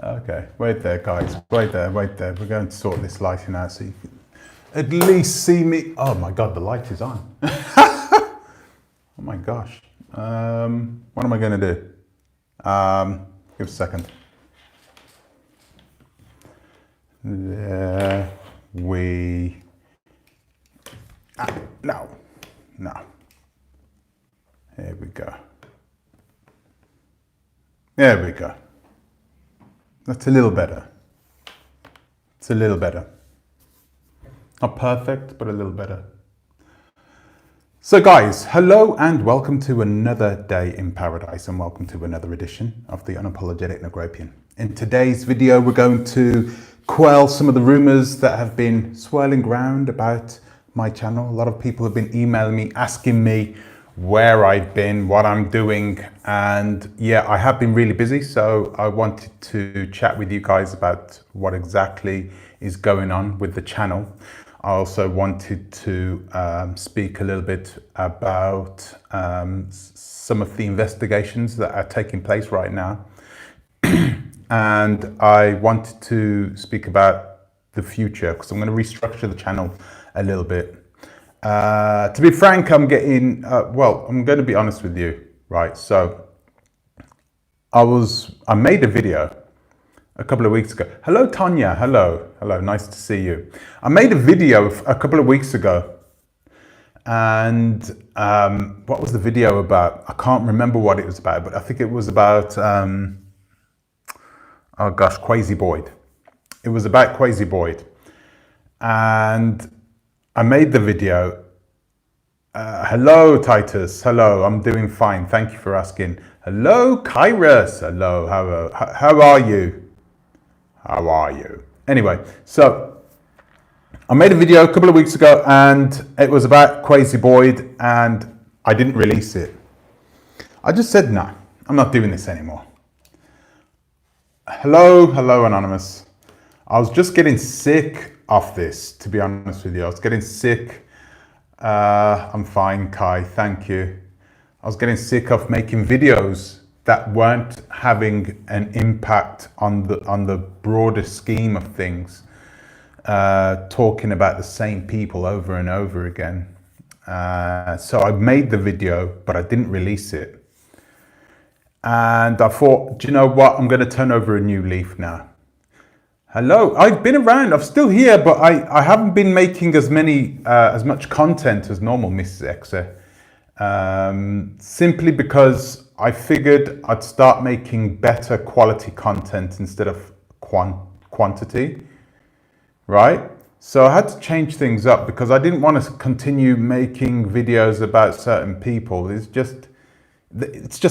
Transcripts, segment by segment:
Okay, wait there, guys. Wait there, wait there. We're going to sort this lighting out so you can at least see me. Oh my God, the light is on. Oh my gosh. What am I going to do? Give us a second. There we... no. Here we go. There we go. That's a little better. It's a little better. Not perfect, but a little better. So guys, hello and welcome to another day in paradise and welcome to another edition of the Unapologetic Negropean. In today's video, we're going to quell some of the rumors that have been swirling around about my channel. A lot of people have been emailing me, asking me where I've been, what I'm doing, and yeah, I have been really busy, so I wanted to chat with you guys about what exactly is going on with the channel. I also wanted to speak a little bit about some of the investigations that are taking place right now. And I wanted to speak about the future because I'm going to restructure the channel a little bit. To be frank, I'm getting, I'm going to be honest with you, right? So I made a video a couple of weeks ago. Hello, Tanya. Hello. Nice to see you. I made a video a couple of weeks ago. And what was the video about? I can't remember what it was about, but I think it was about, oh gosh, Crazy Boyd. It was about Crazy Boyd. And I made the video. Hello, Titus. Hello, I'm doing fine. Thank you for asking. Hello, Kairos. Hello, how are you? How are you? Anyway, so I made a video a couple of weeks ago and it was about Crazy Boyd and I didn't release it. I just said, no, I'm not doing this anymore. Hello, Anonymous. I was just getting sick of this, to be honest with you. I was getting sick. I'm fine, Kai, thank you. I was getting sick of making videos that weren't having an impact on the broader scheme of things, talking about the same people over and over again. So I made the video, but I didn't release it. And I thought, do you know what? I'm going to turn over a new leaf now. Hello, I've been around, I'm still here, but I haven't been making as much content as normal, Mrs. Exe. Simply because I figured I'd start making better quality content instead of quantity, right? So I had to change things up because I didn't want to continue making videos about certain people. It's just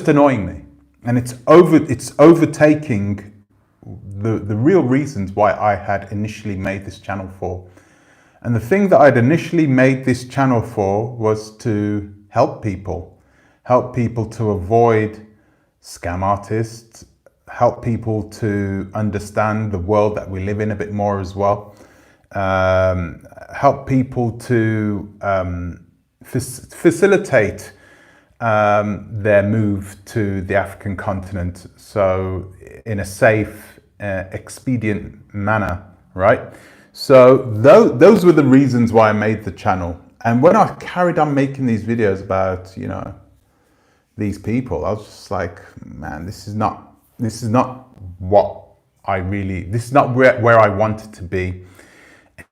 annoying me. And it's overtaking the real reasons why I had initially made this channel for. And the thing that I'd initially made this channel for was to help people to avoid scam artists, help people to understand the world that we live in a bit more as well, help people to facilitate their move to the African continent, so in a safe, expedient manner, right? So those were the reasons why I made the channel. And when I carried on making these videos about, you know, these people, I was just like, man, this is not what I really, this is not where I wanted to be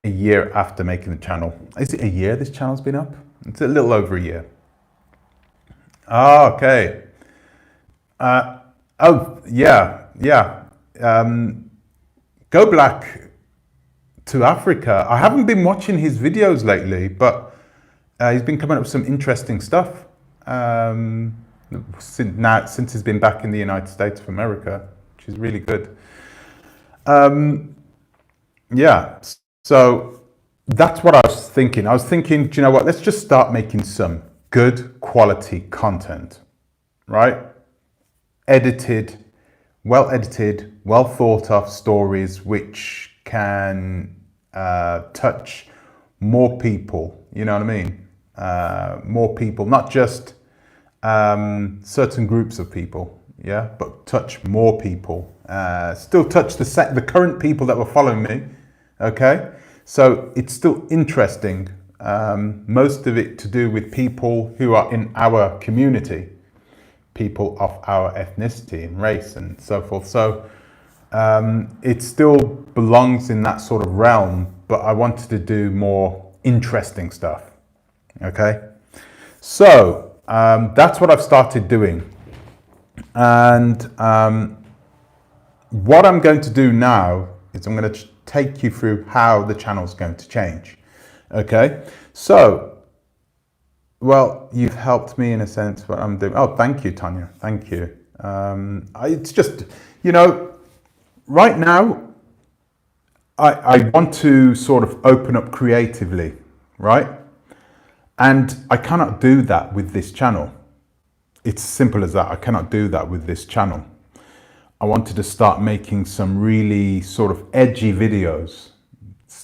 a year after making the channel. Is it a year this channel's been up? It's a little over a year. Oh, okay. Oh, yeah. Go Black to Africa. I haven't been watching his videos lately, but he's been coming up with some interesting stuff since he's been back in the United States of America, which is really good. Yeah, so that's what I was thinking. I was thinking, do you know what? Let's just start making some good quality content, right? Well edited, well thought of stories which can touch more people, you know what I mean? More people, not just certain groups of people, yeah, but touch more people. Still touch the current people that were following me, okay? So it's still interesting. Most of it to do with people who are in our community, people of our ethnicity and race and so forth. So it still belongs in that sort of realm, but I wanted to do more interesting stuff, okay? So that's what I've started doing. And what I'm going to do now is I'm going to take you through how the channel is going to change, okay? So, well, you've helped me in a sense what I'm doing. Oh, thank you, Tanya. Thank you. It's just, you know, right now, I want to sort of open up creatively, right? And I cannot do that with this channel. It's simple as that. I cannot do that with this channel. I wanted to start making some really sort of edgy videos.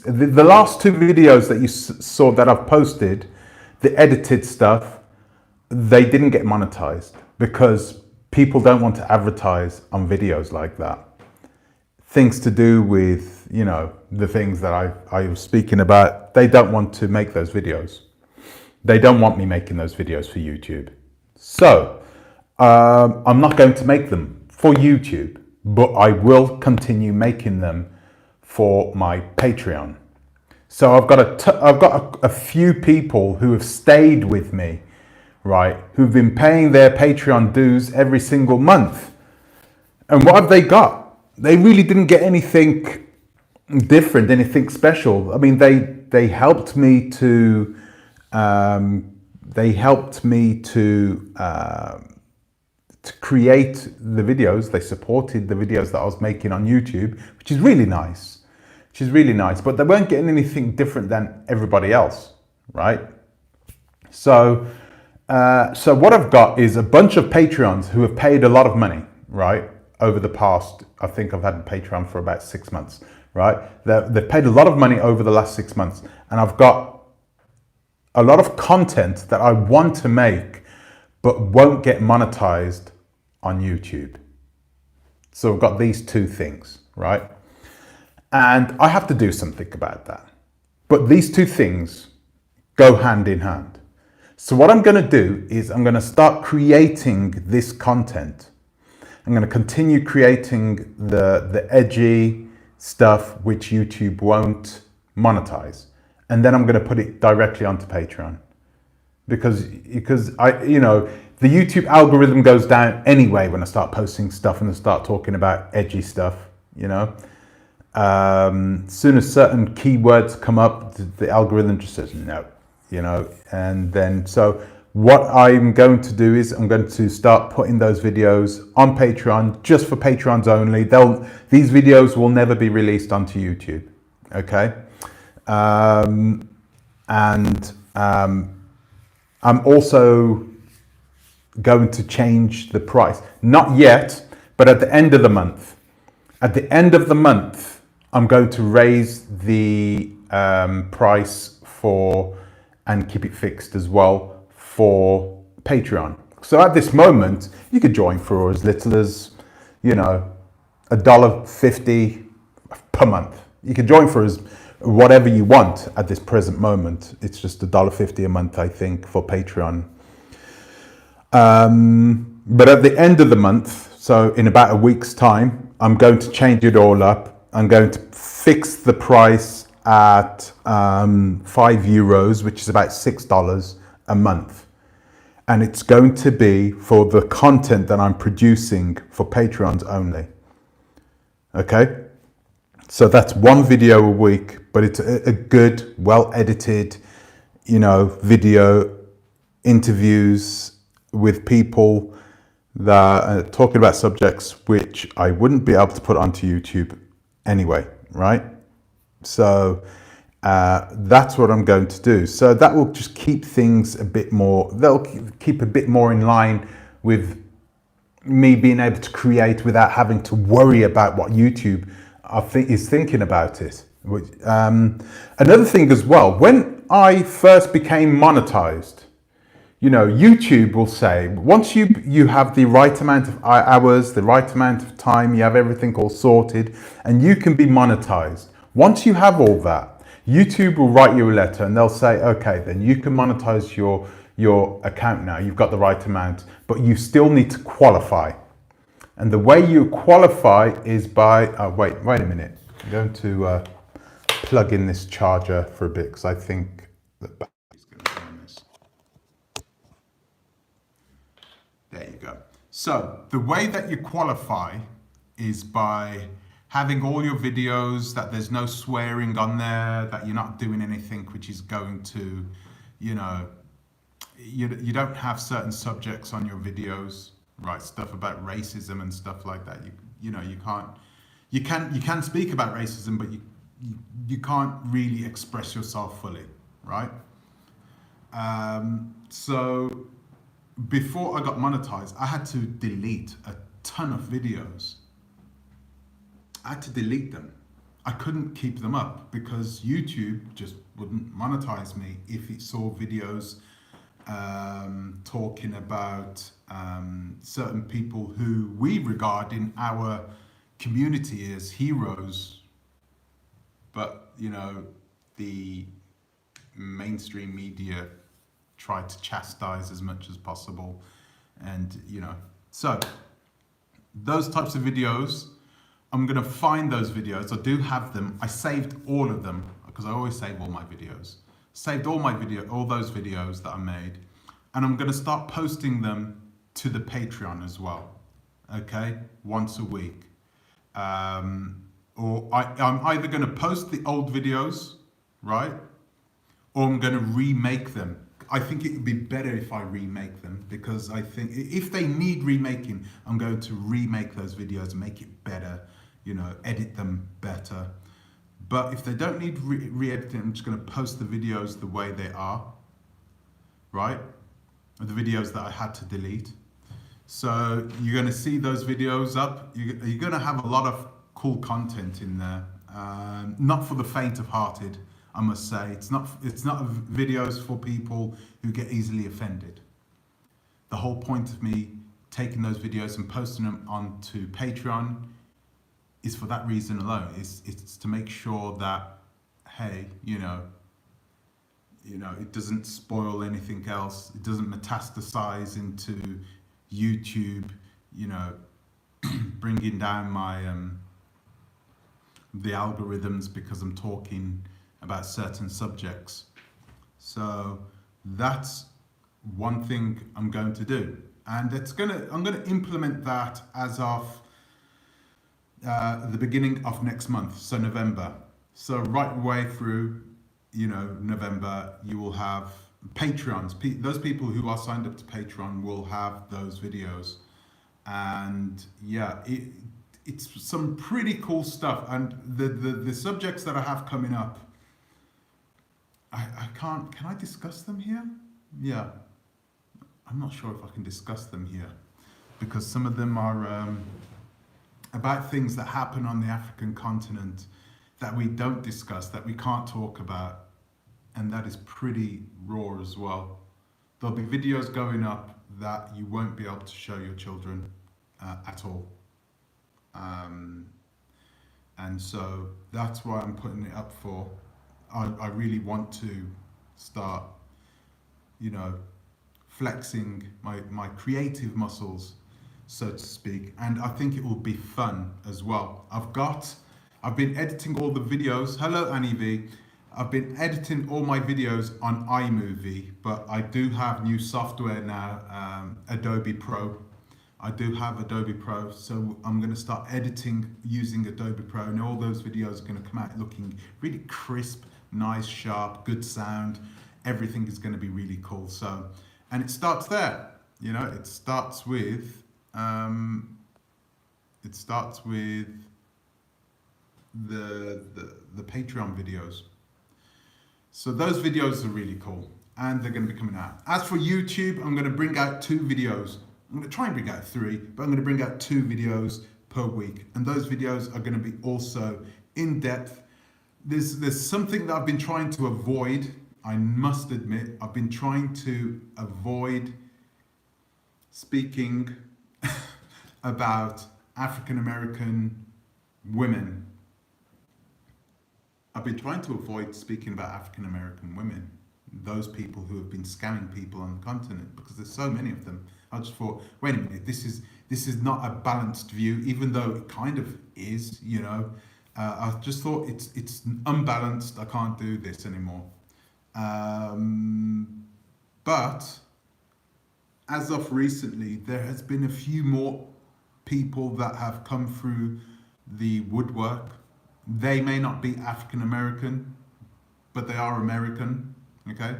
The last two videos that you saw that I've posted, the edited stuff, they didn't get monetized because people don't want to advertise on videos like that. Things to do with, you know, the things that I was speaking about, they don't want to make those videos. They don't want me making those videos for YouTube. So I'm not going to make them for YouTube, but I will continue making them for my Patreon. So I've got a few people who have stayed with me, right, who've been paying their Patreon dues every single month. And what have they got? They really didn't get anything different, anything special. I mean, they helped me to create the videos. They supported the videos that I was making on YouTube, which is really nice. But they weren't getting anything different than everybody else, right? So what I've got is a bunch of Patreons who have paid a lot of money, right? Over the past, I think I've had a Patreon for about 6 months, right? They've paid a lot of money over the last 6 months, and I've got a lot of content that I want to make, but won't get monetized on YouTube. So I've got these two things, right? And I have to do something about that. But these two things go hand in hand. So what I'm going to do is I'm going to start creating this content. I'm going to continue creating the edgy stuff which YouTube won't monetize. And then I'm going to put it directly onto Patreon. Because you know, the YouTube algorithm goes down anyway when I start posting stuff and I start talking about edgy stuff, you know. Soon as certain keywords come up, the algorithm just says no, you know. And then, so what I'm going to do is I'm going to start putting those videos on Patreon, just for Patrons only. These videos will never be released onto YouTube, okay? I'm also going to change the price. Not yet, but at the end of the month. At the end of the month, I'm going to raise the price for, and keep it fixed as well, for Patreon. So at this moment, you could join for as little as, you know, $1.50 per month. You could join for as whatever you want at this present moment. It's just $1.50 a month, I think, for Patreon. But at the end of the month, so in about a week's time, I'm going to change it all up. I'm going to fix the price at €5, which is about $6 a month. And it's going to be for the content that I'm producing for Patreons only. Okay? So that's one video a week, but it's a good, well-edited, you know, video interviews with people that are talking about subjects which I wouldn't be able to put onto YouTube anyway, right? So that's what I'm going to do. So that will just keep things a bit more, they'll keep a bit more in line with me being able to create without having to worry about what YouTube is thinking about it. Another thing as well, when I first became monetized, YouTube will say, once you have the right amount of hours, the right amount of time, you have everything all sorted, and you can be monetized. Once you have all that, YouTube will write you a letter and they'll say, okay, then you can monetize your account now. You've got the right amount, but you still need to qualify. And the way you qualify is by, wait a minute. I'm going to plug in this charger for a bit because I think the battery's going to be on this. There you go. So the way that you qualify is by having all your videos, that there's no swearing on there, that you're not doing anything which is going to, you don't have certain subjects on your videos, right? Stuff about racism and stuff like that. You can speak about racism, but you can't really express yourself fully, right? So before I got monetized, I had to delete a ton of videos. I had to delete them. I couldn't keep them up because YouTube just wouldn't monetize me if it saw videos talking about certain people who we regard in our community as heroes, but the mainstream media tried to chastise as much as possible, and so those types of videos, I'm gonna find those videos. I do have them. I saved all of them because I always save all my videos. Saved all those videos that I made, and I'm gonna start posting them to the Patreon as well. Okay, once a week. Or I'm either gonna post the old videos, right? Or I'm gonna remake them. I think it would be better if I remake them, because I think if they need remaking, I'm going to remake those videos and make it better, edit them better. But if they don't need re-editing, I'm just going to post the videos the way they are, right? The videos that I had to delete. So you're going to see those videos up. You're going to have a lot of cool content in there. Not for the faint of hearted, I must say. It's not videos for people who get easily offended. The whole point of me taking those videos and posting them onto Patreon is for that reason alone. It's to make sure that, hey, it doesn't spoil anything else. It doesn't metastasize into YouTube, bringing down my the algorithms because I'm talking about certain subjects. So that's one thing I'm going to do, and I'm going to implement that as of the beginning of next month, so November. So right way through, November, you will have Patreons. Those people who are signed up to Patreon will have those videos, and yeah, it's some pretty cool stuff. And the subjects that I have coming up, can I discuss them here? Yeah, I'm not sure if I can discuss them here, because some of them are about things that happen on the African continent that we don't discuss, that we can't talk about, and that is pretty raw as well. There'll be videos going up that you won't be able to show your children at all. And so that's why I'm putting it up for. I really want to start, flexing my creative muscles, so to speak, and I think it will be fun as well. I've been editing all the videos. Hello, Annie V. I've been editing all my videos on iMovie, but I do have new software now, Adobe Pro. I do have Adobe Pro, so I'm going to start editing using Adobe Pro, and all those videos are going to come out looking really crisp, nice, sharp, good sound. Everything is going to be really cool. So, and it starts there. It starts with the Patreon videos. So those videos are really cool, and they're going to be coming out. As for YouTube, I'm going to bring out 2 videos. I'm going to try and bring out 3, but I'm going to bring out 2 videos per week, and those videos are going to be also in depth. There's something that I've been trying to avoid I must admit, I've been trying to avoid speaking about African American women. I've been trying to avoid speaking about African American women, those people who have been scamming people on the continent, because there's so many of them. I just thought, wait a minute, this is not a balanced view, even though it kind of is, you know. I just thought it's unbalanced. I can't do this anymore. But as of recently, there has been a few more people that have come through the woodwork. They may not be African American, but they are American. Okay,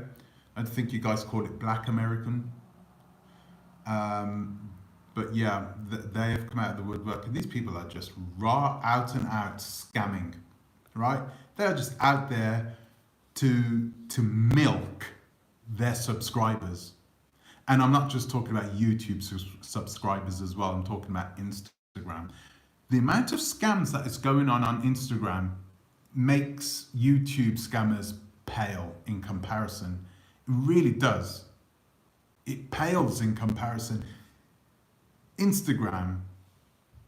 I think you guys call it Black American. But yeah, they have come out of the woodwork, and these people are just raw, out and out scamming, right? They're just out there to milk their subscribers. And I'm not just talking about YouTube subscribers as well, I'm talking about Instagram. The amount of scams that is going on Instagram makes YouTube scammers pale in comparison. It really does. It pales in comparison. Instagram,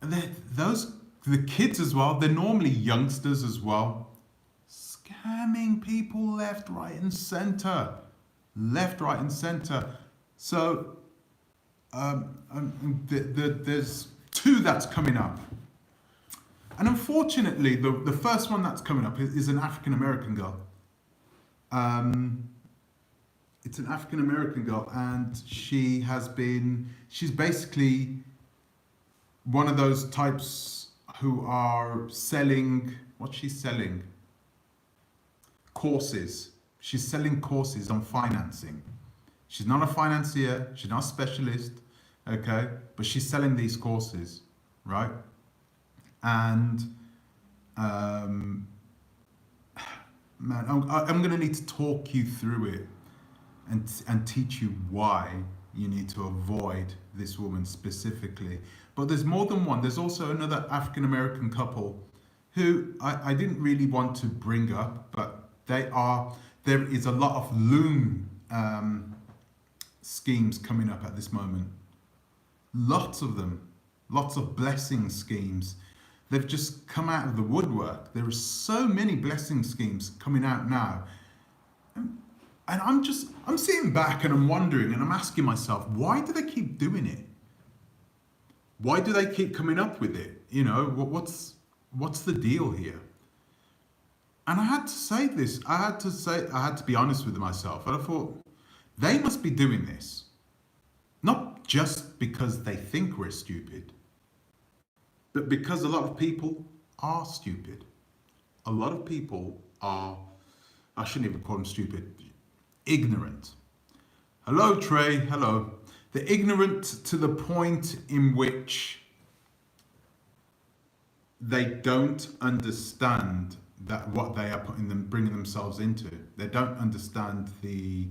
the kids as well, they're normally youngsters as well, scamming people left, right and center. Left, right and center. So there's two that's coming up. And unfortunately, the first one that's coming up is an African American girl. It's an African American girl, and she's basically one of those types who are selling, what's she selling? Courses. She's selling courses on financing. She's not a financier, she's not a specialist, okay? But she's selling these courses, right? And man, I'm gonna need to talk you through it and teach you why you need to avoid this woman specifically. But there's more than one. There's also another African American couple who I didn't really want to bring up, but there is a lot of loan schemes coming up at this moment. Lots of them, lots of blessing schemes. They've just come out of the woodwork. There are so many blessing schemes coming out now. And I'm sitting back and I'm wondering and I'm asking myself, why do they keep doing it? Why do they keep coming up with it? You know, what's the deal here? And I had to say this. I had to be honest with myself. And I thought, they must be doing this, not just because they think we're stupid, but because a lot of people are stupid. A lot of people are, I shouldn't even call them stupid, ignorant. Hello, Trey, hello. They're ignorant to the point in which they don't understand that what they are bringing themselves into. They don't understand the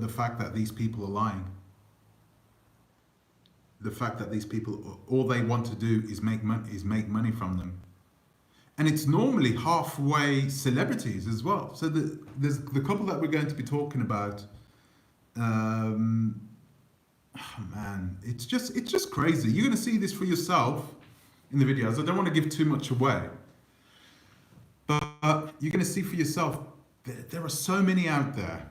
fact that these people are lying. The fact that these people, all they want to do is make money from them. And it's normally halfway celebrities as well. So there's the couple that we're going to be talking about. Oh man, it's just crazy. You're going to see this for yourself in the videos. I don't want to give too much away, but you're going to see for yourself. There are so many out there.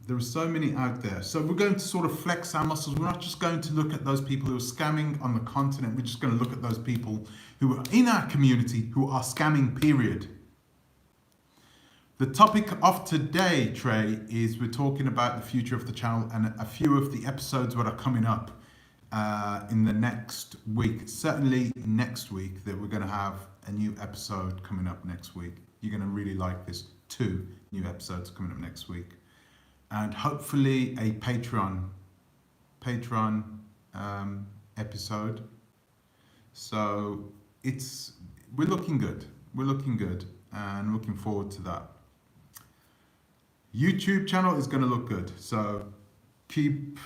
There are so many out there. So we're going to sort of flex our muscles. We're not just going to look at those people who are scamming on the continent. We're just going to look at those people who are in our community who are scamming, period. The topic of today, Trey, is we're talking about the future of the channel and a few of the episodes that are coming up in the next week. Certainly next week that we're going to have a new episode coming up next week. You're going to really like this. 2 new episodes coming up next week. And hopefully a Patreon episode. So we're looking good. We're looking good and looking forward to that. YouTube channel is going to look good. So keep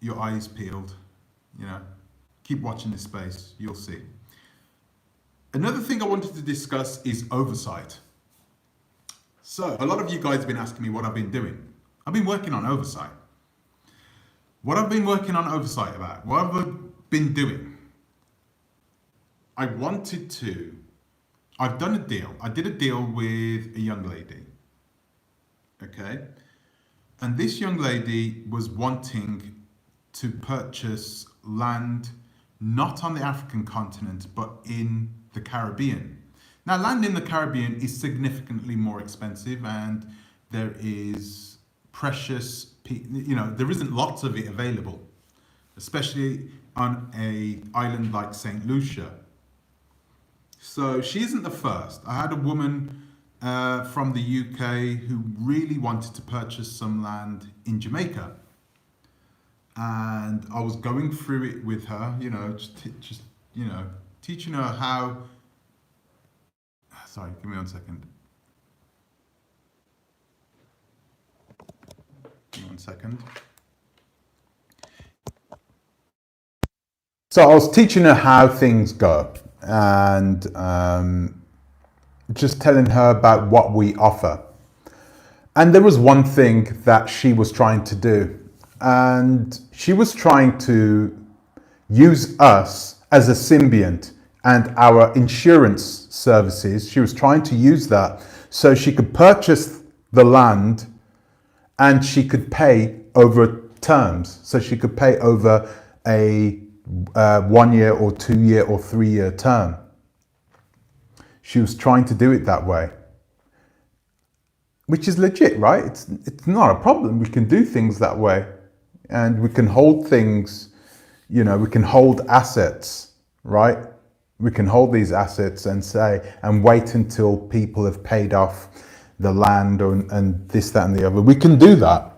your eyes peeled, you know, keep watching this space. You'll see. Another thing I wanted to discuss is Oversight. So, a lot of you guys have been asking me what I've been doing. I've been working on Oversight. What I've been working on Oversight about, what have I been doing? I've done a deal. I did a deal with a young lady. Okay? And this young lady was wanting to purchase land not on the African continent, but in the Caribbean. Now, land in the Caribbean is significantly more expensive, and there is precious, there isn't lots of it available, especially on a island like St. Lucia. So she isn't the first. I had a woman from the UK who really wanted to purchase some land in Jamaica. And I was going through it with her, just teaching her how. Sorry, give me 1 second. Give me 1 second. So I was teaching her how things go, and just telling her about what we offer. And there was one thing that she was trying to do, and she was trying to use us as a symbiont and our insurance services. She was trying to use that so she could purchase the land and she could pay over terms. So she could pay over a 1 year or 2 year or 3 year term. She was trying to do it that way, which is legit, right? It's not a problem. We can do things that way, and we can hold things, we can hold assets, right? We can hold these assets and wait until people have paid off the land and this, that, and the other. We can do that.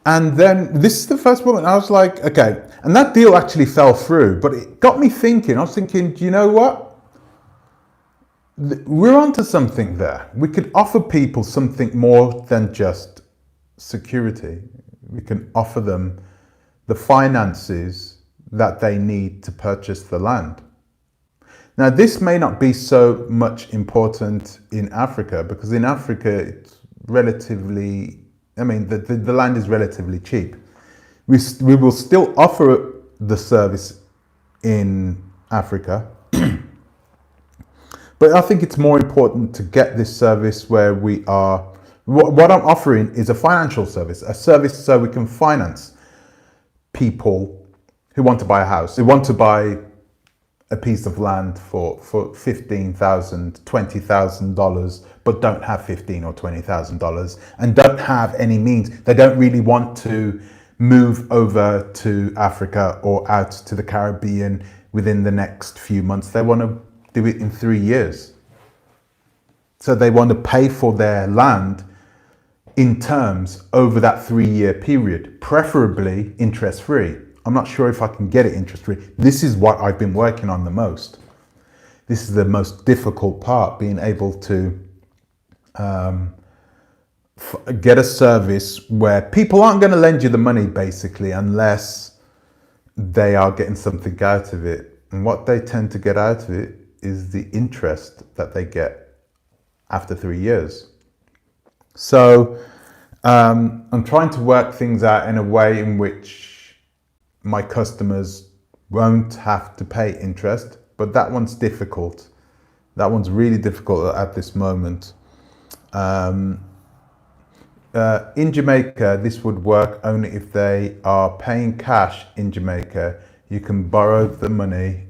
And then this is the first moment I was like, okay. And that deal actually fell through, but it got me thinking. I was thinking, do you know what? We're onto something there. We could offer people something more than just security. We can offer them the finances that they need to purchase the land. Now, this may not be so much important in Africa, because in Africa, it's relatively, the land is relatively cheap. We will still offer the service in Africa, but I think it's more important to get this service where we are. What I'm offering is a financial service, a service so we can finance people who want to buy a house, who want to buy a piece of land for $15,000, $20,000, but don't have $15,000 or $20,000 and don't have any means. They don't really want to move over to Africa or out to the Caribbean within the next few months. They want to do it in 3 years. So they want to pay for their land in terms over that 3-year period, preferably interest-free. I'm not sure if I can get it interest-free. This is what I've been working on the most. This is the most difficult part, being able to get a service where people aren't going to lend you the money, basically, unless they are getting something out of it. And what they tend to get out of it is the interest that they get after 3 years. So I'm trying to work things out in a way in which my customers won't have to pay interest, but that one's difficult. That one's really difficult at this moment. In Jamaica, this would work only if they are paying cash in Jamaica. You can borrow the money.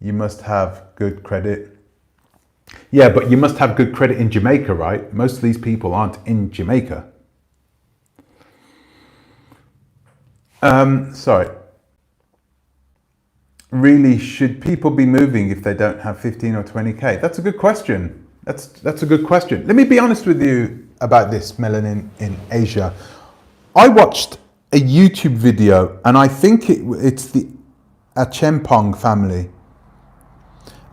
You must have good credit. Yeah, but you must have good credit in Jamaica, right? Most of these people aren't in Jamaica. Sorry. Really, should people be moving if they don't have 15 or 20K? That's a good question. That's a good question. Let me be honest with you about this, melanin in Asia. I watched a YouTube video, and I think it's the Achempong family.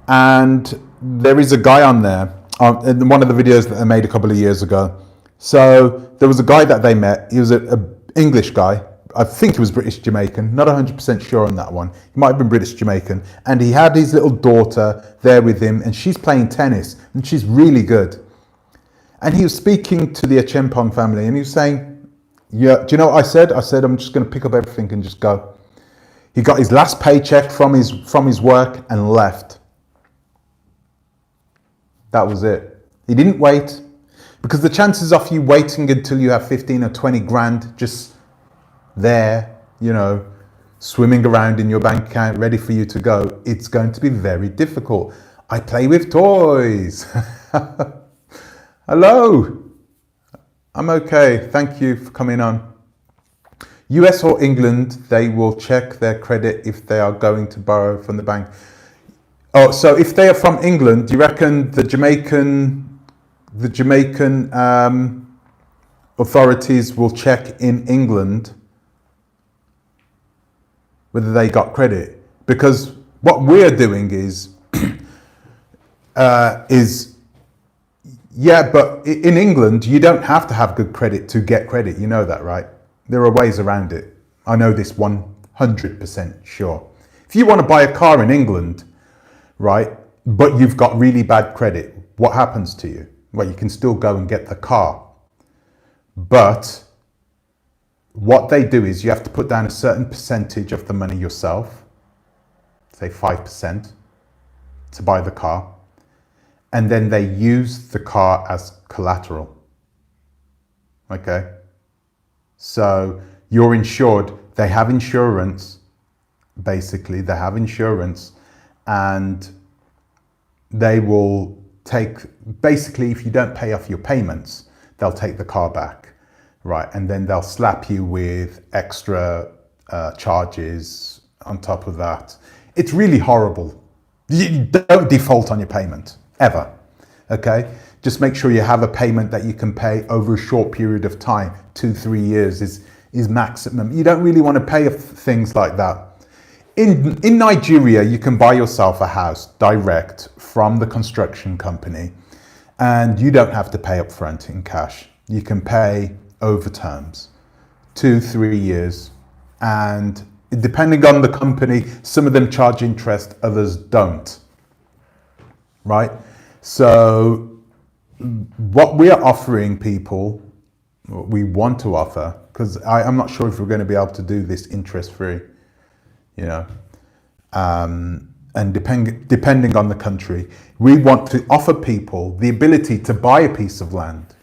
And there is a guy on there, in one of the videos that they made a couple of years ago. So there was a guy that they met. He was an English guy, I think he was British Jamaican, not 100% sure on that one. He might have been British Jamaican. And he had his little daughter there with him, and she's playing tennis, and she's really good. And he was speaking to the Achempong family, and he was saying, yeah, do you know what I said? I said, I'm just going to pick up everything and just go. He got his last paycheck from his work and left. That was it. He didn't wait, because the chances of you waiting until you have 15 or 20 grand just there, you know, swimming around in your bank account ready for you to go, it's going to be very difficult. I play with toys. Hello. I'm okay. Thank you for coming on. US or England, they will check their credit if they are going to borrow from the bank. Oh, so if they are from England, do you reckon the Jamaican authorities will check in England whether they got credit? Because what we're doing is, yeah, but in England, you don't have to have good credit to get credit. You know that, right? There are ways around it. I know this 100% sure. If you want to buy a car in England, right, but you've got really bad credit, what happens to you? Well, you can still go and get the car. But what they do is you have to put down a certain percentage of the money yourself, say 5%, to buy the car. And then they use the car as collateral. Okay? So you're insured. They have insurance, basically. They have insurance, and they will take, basically, if you don't pay off your payments, they'll take the car back, right? And then they'll slap you with extra charges on top of that. It's really horrible. You don't default on your payment, ever, okay? Just make sure you have a payment that you can pay over a short period of time. 2-3 years is maximum. You don't really want to pay things like that. In Nigeria, you can buy yourself a house direct from the construction company, and you don't have to pay up front in cash. You can pay over terms, 2-3 years, and depending on the company, some of them charge interest, others don't, right? So what we are offering people, what we want to offer, because I'm not sure if we're going to be able to do this interest-free, you know, and depending on the country, we want to offer people the ability to buy a piece of land,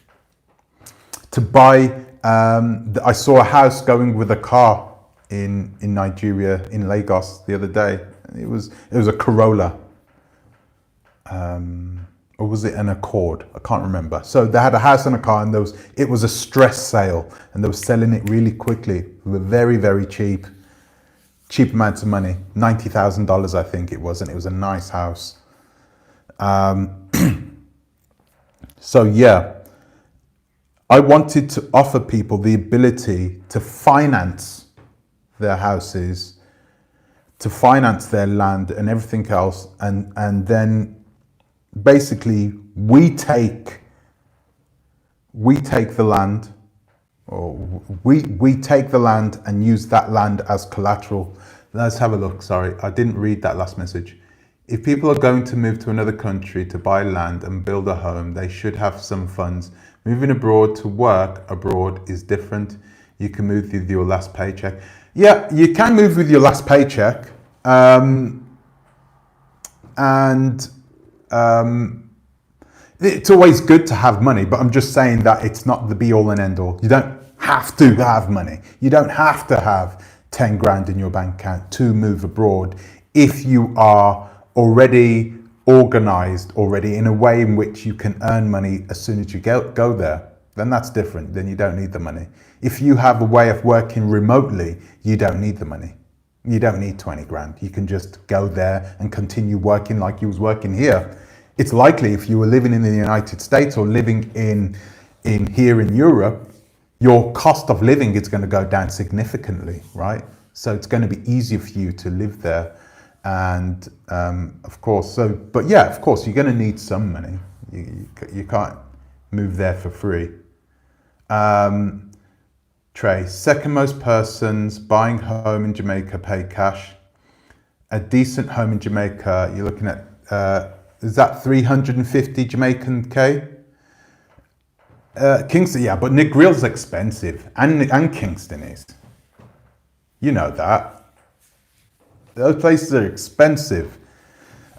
to buy, I saw a house going with a car in Nigeria, in Lagos the other day. It was a Corolla, or was it an Accord? I can't remember. So they had a house and a car, and it was a stress sale, and they were selling it really quickly. They were very, very cheap amounts of money, $90,000 I think it was, and it was a nice house. So yeah, I wanted to offer people the ability to finance their houses, to finance their land and everything else, and then basically we take the land, or we take the land and use that land as collateral. Let's have a look. Sorry, I didn't read that last message. If people are going to move to another country to buy land and build a home, they should have some funds. Moving abroad to work abroad is different. You can move with your last paycheck. Yeah, you can move with your last paycheck. It's always good to have money, but I'm just saying that it's not the be all and end all. You don't have to have money. You don't have to have 10 grand in your bank account to move abroad if you are already organized in a way in which you can earn money as soon as you go there. Then that's different. Then you don't need the money. If you have a way of working remotely, you don't need the money. You don't need 20 grand. You can just go there and continue working like you was working here. It's likely if you were living in the United States or living in here in Europe, your cost of living is going to go down significantly, right? So it's going to be easier for you to live there. And of course, but yeah, of course, you're going to need some money. You can't move there for free. Trey, second most persons buying home in Jamaica pay cash. A decent home in Jamaica, you're looking at, is that 350 Jamaican K? Kingston, yeah, but Negrill's expensive, and Kingston is. You know that. Those places are expensive.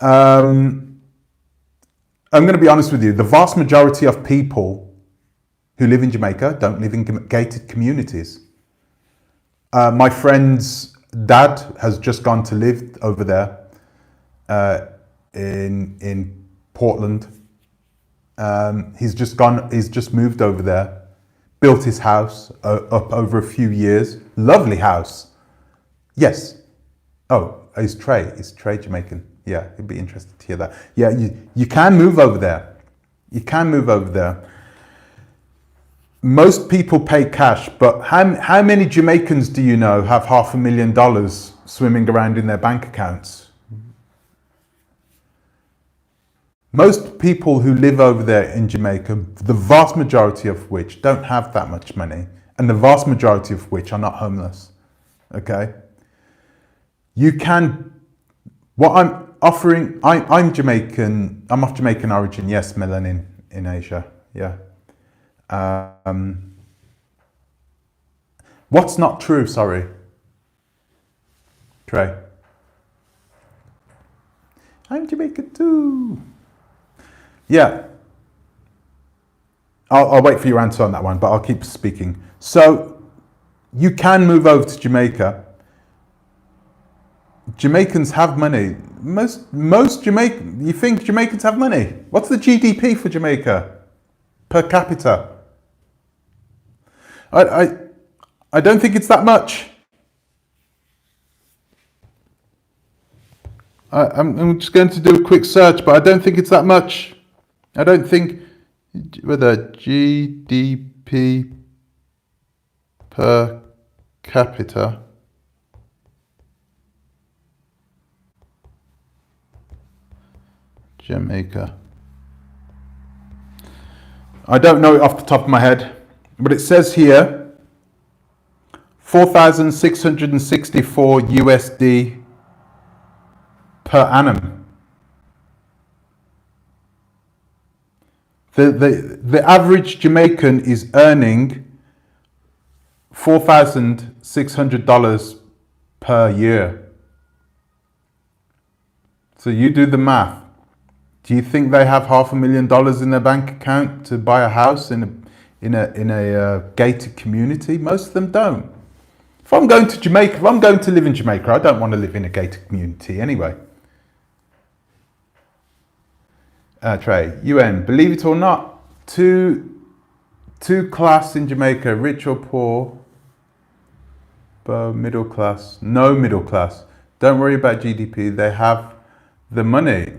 I'm going to be honest with you. The vast majority of people who live in Jamaica don't live in gated communities. My friend's dad has just gone to live over there in Portland. He's just moved over there, built his house up over a few years. Lovely house. Yes. Oh, is Trey Jamaican? Yeah, he'd be interested to hear that. Yeah, you can move over there. You can move over there. Most people pay cash, but how many Jamaicans do you know have $500,000 swimming around in their bank accounts? Most people who live over there in Jamaica, the vast majority of which don't have that much money, and the vast majority of which are not homeless. Okay? You can, what I'm offering, I'm Jamaican, I'm of Jamaican origin, yes, melanin in Asia, yeah. What's not true, sorry? Trey. I'm Jamaican too. Yeah. I'll wait for your answer on that one, but I'll keep speaking. So you can move over to Jamaica. Jamaicans have money. Most Jamaican, you think Jamaicans have money? What's the GDP for Jamaica per capita? I don't think it's that much. I'm just going to do a quick search, but I don't think it's that much. I don't think whether GDP per capita. Jamaica. I don't know it off the top of my head, but it says here 4,664 USD per annum. The average Jamaican is earning $4,600 per year. So you do the math. Do you think they have $500,000 in their bank account to buy a house in a gated community? Most of them don't. If I'm going to Jamaica, if I'm going to live in Jamaica, I don't want to live in a gated community anyway. Trey, UN, believe it or not, two class in Jamaica, rich or poor, middle class, no middle class. Don't worry about GDP. They have the money.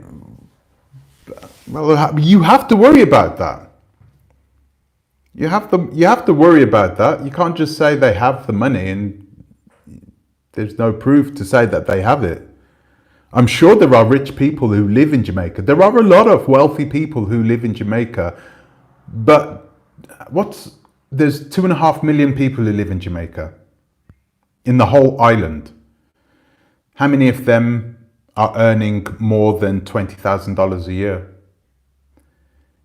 Well, you have to worry about that. You have to worry about that. You can't just say they have the money and there's no proof to say that they have it. I'm sure there are rich people who live in Jamaica. There are a lot of wealthy people who live in Jamaica, but there's 2.5 million people who live in Jamaica, in the whole island. How many of them are earning more than $20,000 a year?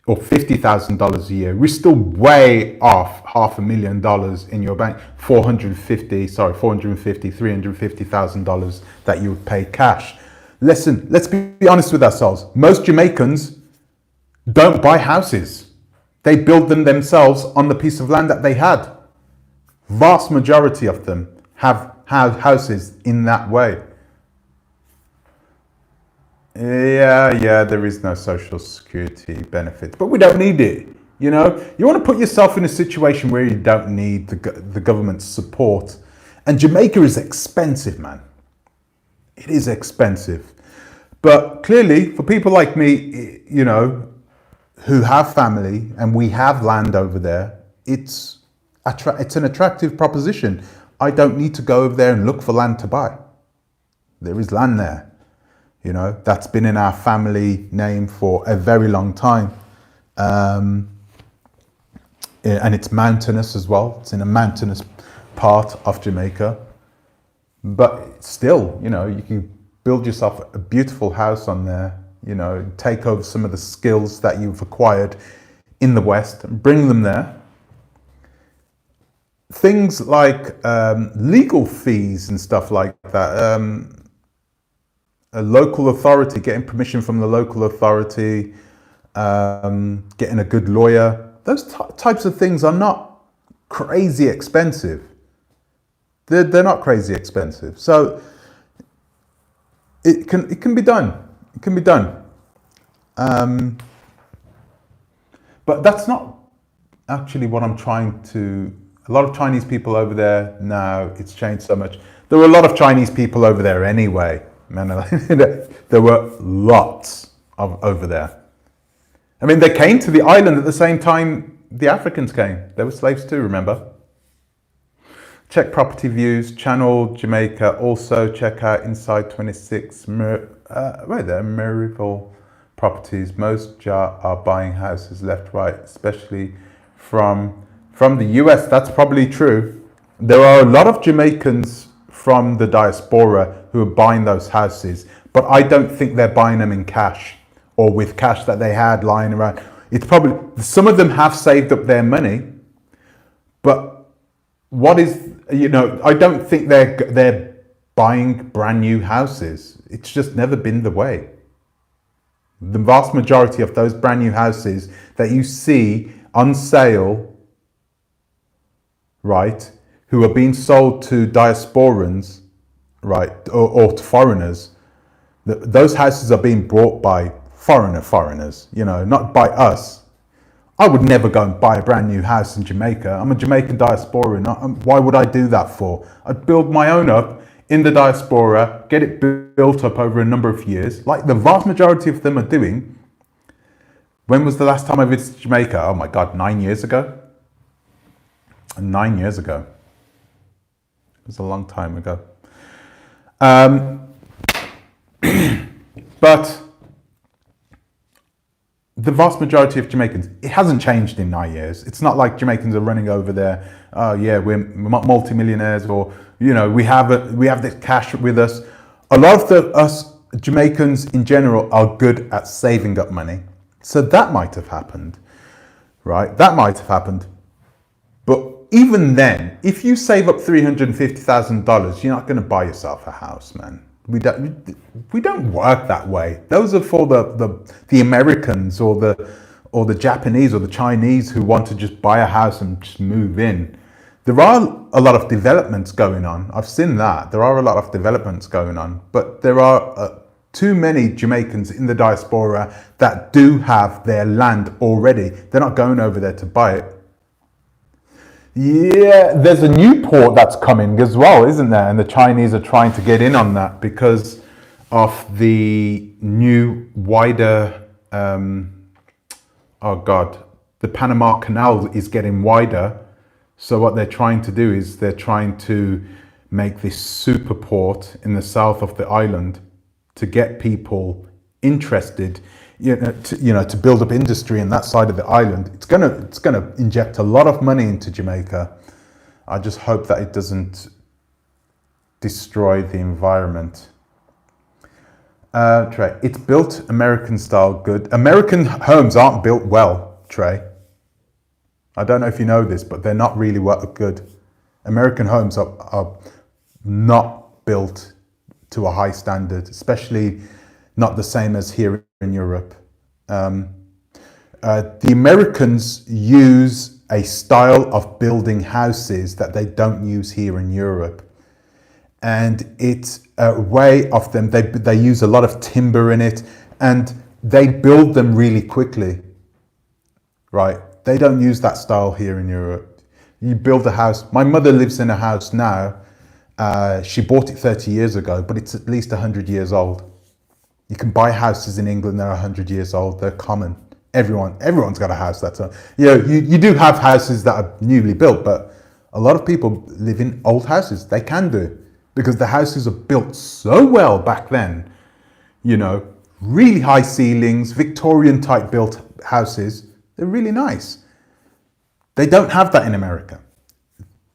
Or $50,000 a year? We're still way off $500,000 in your bank. $350,000 that you would pay cash. Listen, let's be honest with ourselves. Most Jamaicans don't buy houses. They build them themselves on the piece of land that they had. Vast majority of them have houses in that way. Yeah, there is no social security benefit, but we don't need it. You know, you want to put yourself in a situation where you don't need the government's support. And Jamaica is expensive, man. It is expensive. But clearly, for people like me, you know, who have family and we have land over there, it's an attractive proposition. I don't need to go over there and look for land to buy. There is land there. You know, that's been in our family name for a very long time. And it's mountainous as well. It's in a mountainous part of Jamaica, but still, you know, you can build yourself a beautiful house on there, you know, take over some of the skills that you've acquired in the West and bring them there. Things like legal fees and stuff like that, a local authority, getting permission from the local authority, getting a good lawyer, those types of things are not crazy expensive. They're not crazy expensive. So it can be done. It can be done. But that's not actually what I'm trying to. A lot of Chinese people over there now, it's changed so much. There were a lot of Chinese people over there anyway, man. There were lots of over there. I mean, they came to the island at the same time the Africans came. They were slaves too, remember? Check property views, channel Jamaica. Also check out Inside 26, right there, Maryville properties. Most are buying houses left, right, especially from the US. That's probably true. There are a lot of Jamaicans from the diaspora who are buying those houses, but I don't think they're buying them in cash or with cash that they had lying around. It's probably, some of them have saved up their money, but what is, you know, I don't think they're buying brand new houses. It's just never been the way. The vast majority of those brand new houses that you see on sale, right, who are being sold to diasporans, right, or to foreigners, those houses are being bought by foreigners, you know, not by us. I would never go and buy a brand new house in Jamaica. I'm a Jamaican diasporan. Why would I do that for? I'd build my own up in the diaspora, get it built up over a number of years, like the vast majority of them are doing. When was the last time I visited Jamaica? Oh my God, 9 years ago? 9 years ago. It was a long time ago. But the vast majority of Jamaicans, it hasn't changed in 9 years. It's not like Jamaicans are running over there. Oh yeah, we're multimillionaires, or you know, we have this cash with us. A lot of us Jamaicans in general are good at saving up money, so that might have happened, right? That might have happened, but even then, if you save up $350,000, you're not going to buy yourself a house, man. We don't work that way. Those are for the Americans or the Japanese or the Chinese who want to just buy a house and just move in. There are a lot of developments going on. I've seen that. There are a lot of developments going on, but there are too many Jamaicans in the diaspora that do have their land already. They're not going over there to buy it. Yeah, there's a new port that's coming as well, isn't there? And the Chinese are trying to get in on that because of the new wider, oh God, the Panama Canal is getting wider. So what they're trying to do is they're trying to make this super port in the south of the island to get people interested, to build up industry in that side of the island. It's gonna inject a lot of money into Jamaica. I just hope that it doesn't destroy the environment. Trey, it's built American style good. American homes aren't built well, Trey. I don't know if you know this, but they're not really good. American homes are not built to a high standard, especially not the same as here in Europe. The Americans use a style of building houses that they don't use here in Europe. And it's a way of them, they use a lot of timber in it, and they build them really quickly, right? They don't use that style here in Europe. You build a house. My mother lives in a house now. She bought it 30 years ago, but it's at least 100 years old. You can buy houses in England that are 100 years old. They're common. Everyone's got a house that's you do have houses that are newly built, but a lot of people live in old houses. They can do, because the houses are built so well back then. Really high ceilings, Victorian type built houses. They're really nice. They don't have that in America.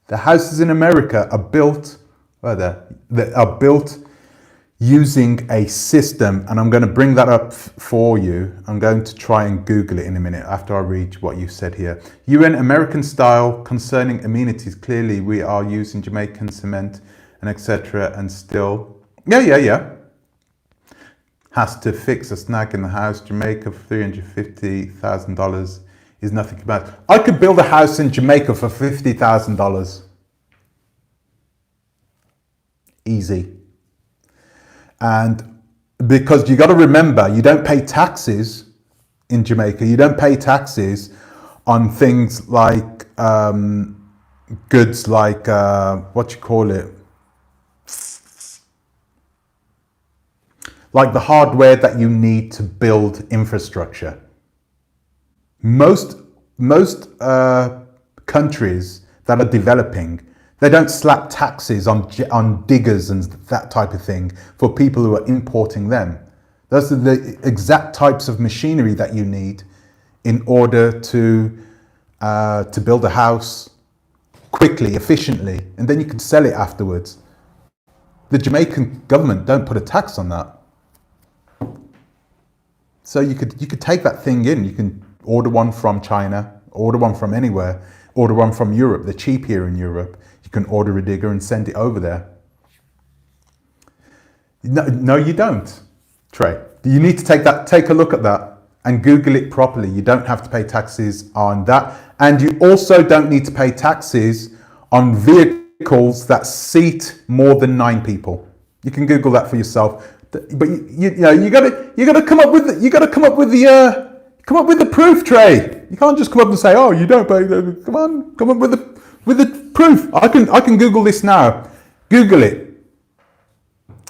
The houses in America are built, they are built using a system, and I'm going to bring that up for you. I'm going to try and Google it in a minute after I read what you said here. UN American style concerning amenities. Clearly we are using Jamaican cement and etc. and still, yeah. Has to fix a snag in the house. Jamaica for $350,000 is nothing bad. I could build a house in Jamaica for $50,000. Easy. And because you got to remember, you don't pay taxes in Jamaica. You don't pay taxes on things like goods like, what you call it? Like the hardware that you need to build infrastructure. Most countries that are developing, they don't slap taxes on diggers and that type of thing for people who are importing them. Those are the exact types of machinery that you need in order to build a house quickly, efficiently, and then you can sell it afterwards. The Jamaican government don't put a tax on that. So you could take that thing in. You can order one from China, order one from anywhere, order one from Europe. They're cheap here in Europe. You can order a digger and send it over there. No, you don't, Trey. You need to take a look at that and Google it properly. You don't have to pay taxes on that. And you also don't need to pay taxes on vehicles that seat more than 9 people. You can Google that for yourself. But you gotta come up with the proof, Trey. You can't just come up and say, oh, you don't pay. Come up with the proof. I can Google this now. Google it,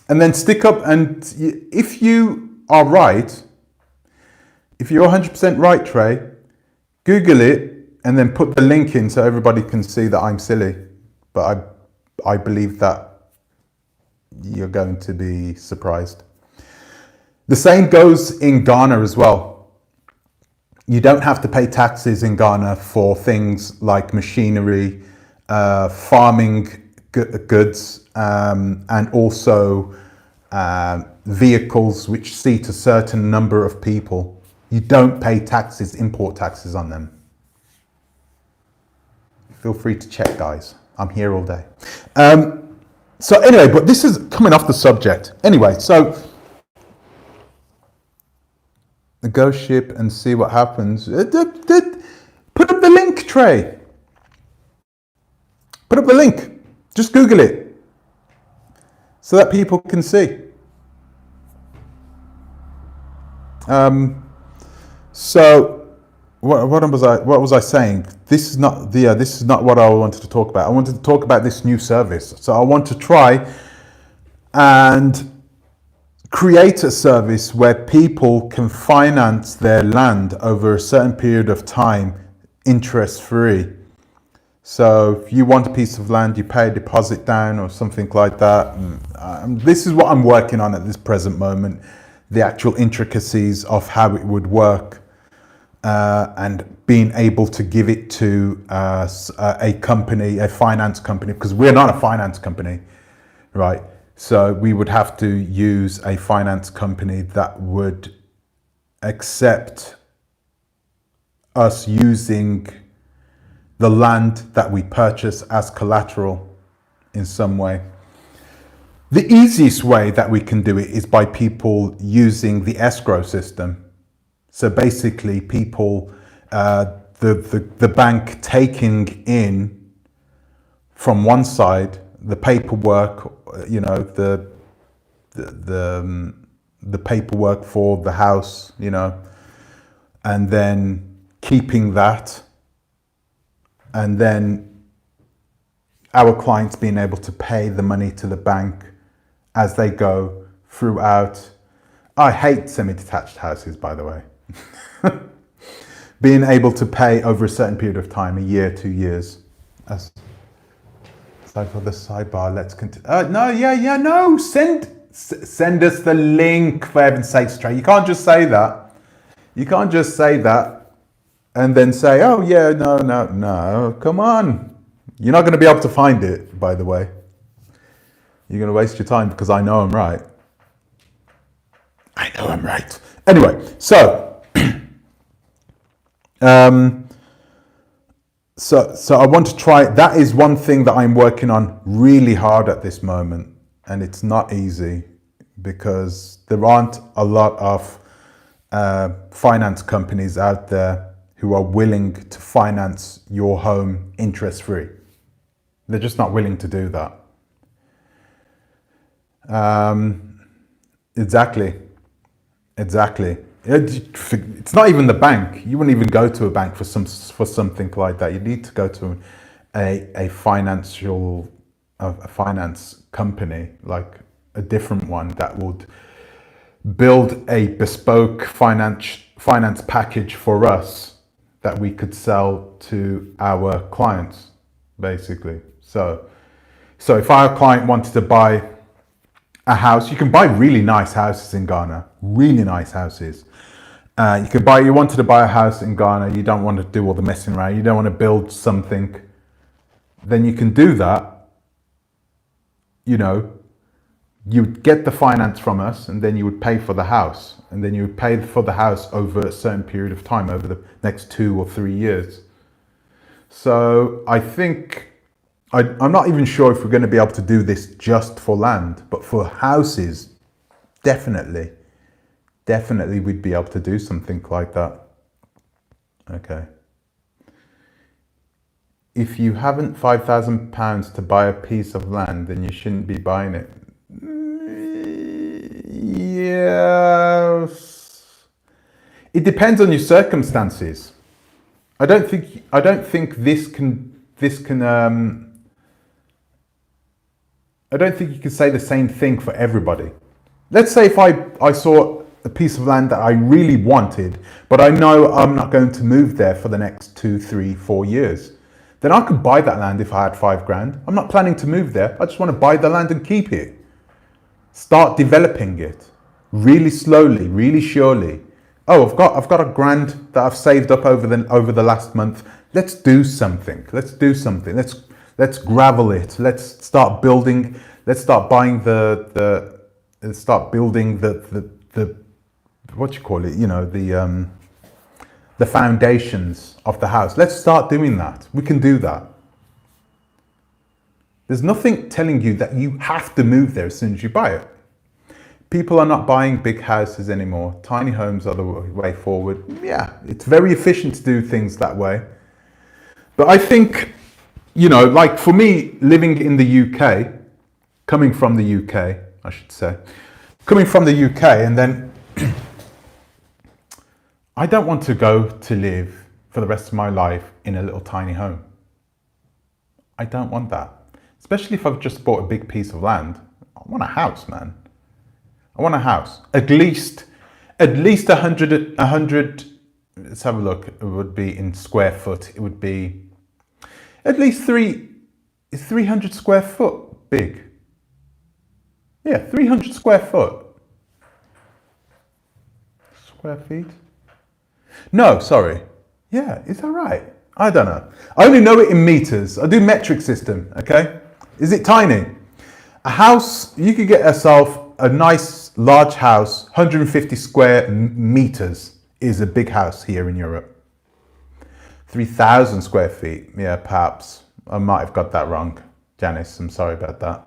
and then stick up. And if you are right, if you're 100% right, Trey, Google it and then put the link in so everybody can see that I'm silly. But I believe that you're going to be surprised. The same goes in Ghana as well. You don't have to pay taxes in Ghana for things like machinery, farming goods, and also vehicles which seat a certain number of people. You don't pay taxes, import taxes on them. Feel free to check, guys. I'm here all day. So anyway, but this is coming off the subject. Anyway, so negotiate and see what happens. Put up the link, Trey. Put up the link. Just Google it so that people can see. So what was I saying? This is not what I wanted to talk about. I wanted to talk about this new service. So I want to try and create a service where people can finance their land over a certain period of time, interest free. So if you want a piece of land, you pay a deposit down or something like that. This is what I'm working on at this present moment, the actual intricacies of how it would work. And being able to give it to a company, a finance company, because we're not a finance company, right? So we would have to use a finance company that would accept us using the land that we purchase as collateral in some way. The easiest way that we can do it is by people using the escrow system. So basically people, the bank taking in from one side the paperwork, you know, the paperwork for the house, you know, and then keeping that, and then our clients being able to pay the money to the bank as they go throughout. I hate semi-detached houses, by the way. Being able to pay over a certain period of time, a year, 2 years. So for the sidebar, let's continue. No, send us the link, for heaven's sake, Trey. You can't just say that. You can't just say that and then say, oh yeah, no, come on. You're not going to be able to find it, by the way. You're going to waste your time because I know I'm right. I know I'm right. Anyway, so so I want to try. That is one thing that I'm working on really hard at this moment, and it's not easy because there aren't a lot of finance companies out there who are willing to finance your home interest-free. They're just not willing to do that. Exactly. It's not even the bank. You wouldn't even go to a bank for something like that. You need to go to a finance company, like a different one that would build a bespoke finance package for us that we could sell to our clients, basically. So if our client wanted to buy a house, you can buy really nice houses in Ghana, really nice houses. You wanted to buy a house in Ghana, you don't want to do all the messing around, you don't want to build something, then you can do that. You would get the finance from us and then you would pay for the house. And then you would pay for the house over a certain period of time, over the next 2 or 3 years. So I think, I'm not even sure if we're going to be able to do this just for land, but for houses, definitely we'd be able to do something like that. Okay. If you haven't £5,000 to buy a piece of land, then you shouldn't be buying it. Yes. It depends on your circumstances. I don't think this can I don't think you can say the same thing for everybody. Let's say if I saw a piece of land that I really wanted, but I know I'm not going to move there for the next 2, 3, 4 years, then I could buy that land if I had 5 grand. I'm not planning to move there. I just want to buy the land and keep it. Start developing it really slowly, really surely. Oh, I've got £1 grand that I've saved up over the last month. Let's do something. Let's gravel it. Let's start building. Let's start buying the what you call it? The foundations of the house. Let's start doing that. We can do that. There's nothing telling you that you have to move there as soon as you buy it. People are not buying big houses anymore. Tiny homes are the way forward. Yeah, it's very efficient to do things that way. But I think, like for me, living in the UK, coming from the UK, I should say, coming from the UK, and then I don't want to go to live for the rest of my life in a little tiny home. I don't want that. Especially if I've just bought a big piece of land. I want a house, man. I want a house. At least 100, let's have a look. It would be in square foot. It would be at least 300 square foot big. Yeah, 300 square foot. Square feet? No, sorry. Yeah, is that right? I don't know. I only know it in meters. I do metric system, okay? Is it tiny? A house, you could get yourself a nice large house, 150 square meters is a big house here in Europe. 3,000 square feet, yeah, perhaps. I might have got that wrong. Janice, I'm sorry about that.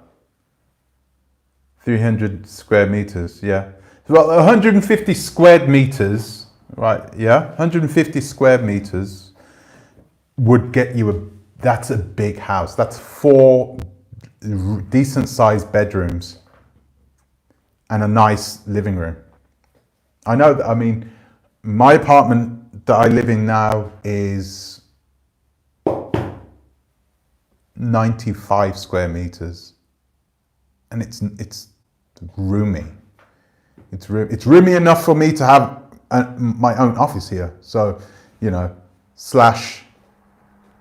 300 square meters, yeah. Well, 150 square meters, right, yeah, 150 square meters would get you that's a big house. That's 4 decent sized bedrooms and a nice living room. I know that, my apartment that I live in now is 95 square meters. And it's roomy. It's roomy enough for me to have my own office here. So, slash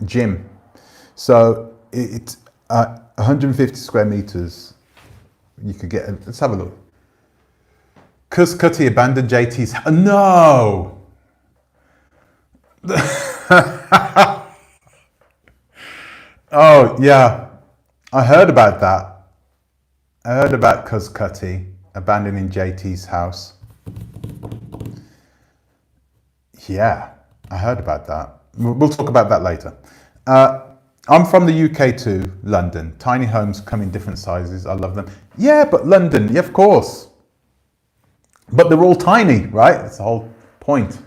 gym. So it's 150 square meters. You could get, let's have a look. Cuz Cutty abandoned JT's, no! Oh, yeah. I heard about that. I heard about Cuz Cutty abandoning JT's house. Yeah, I heard about that. We'll talk about that later. I'm from the UK too, London. Tiny homes come in different sizes. I love them. Yeah, but London, yeah, of course. But they're all tiny, right? That's the whole point.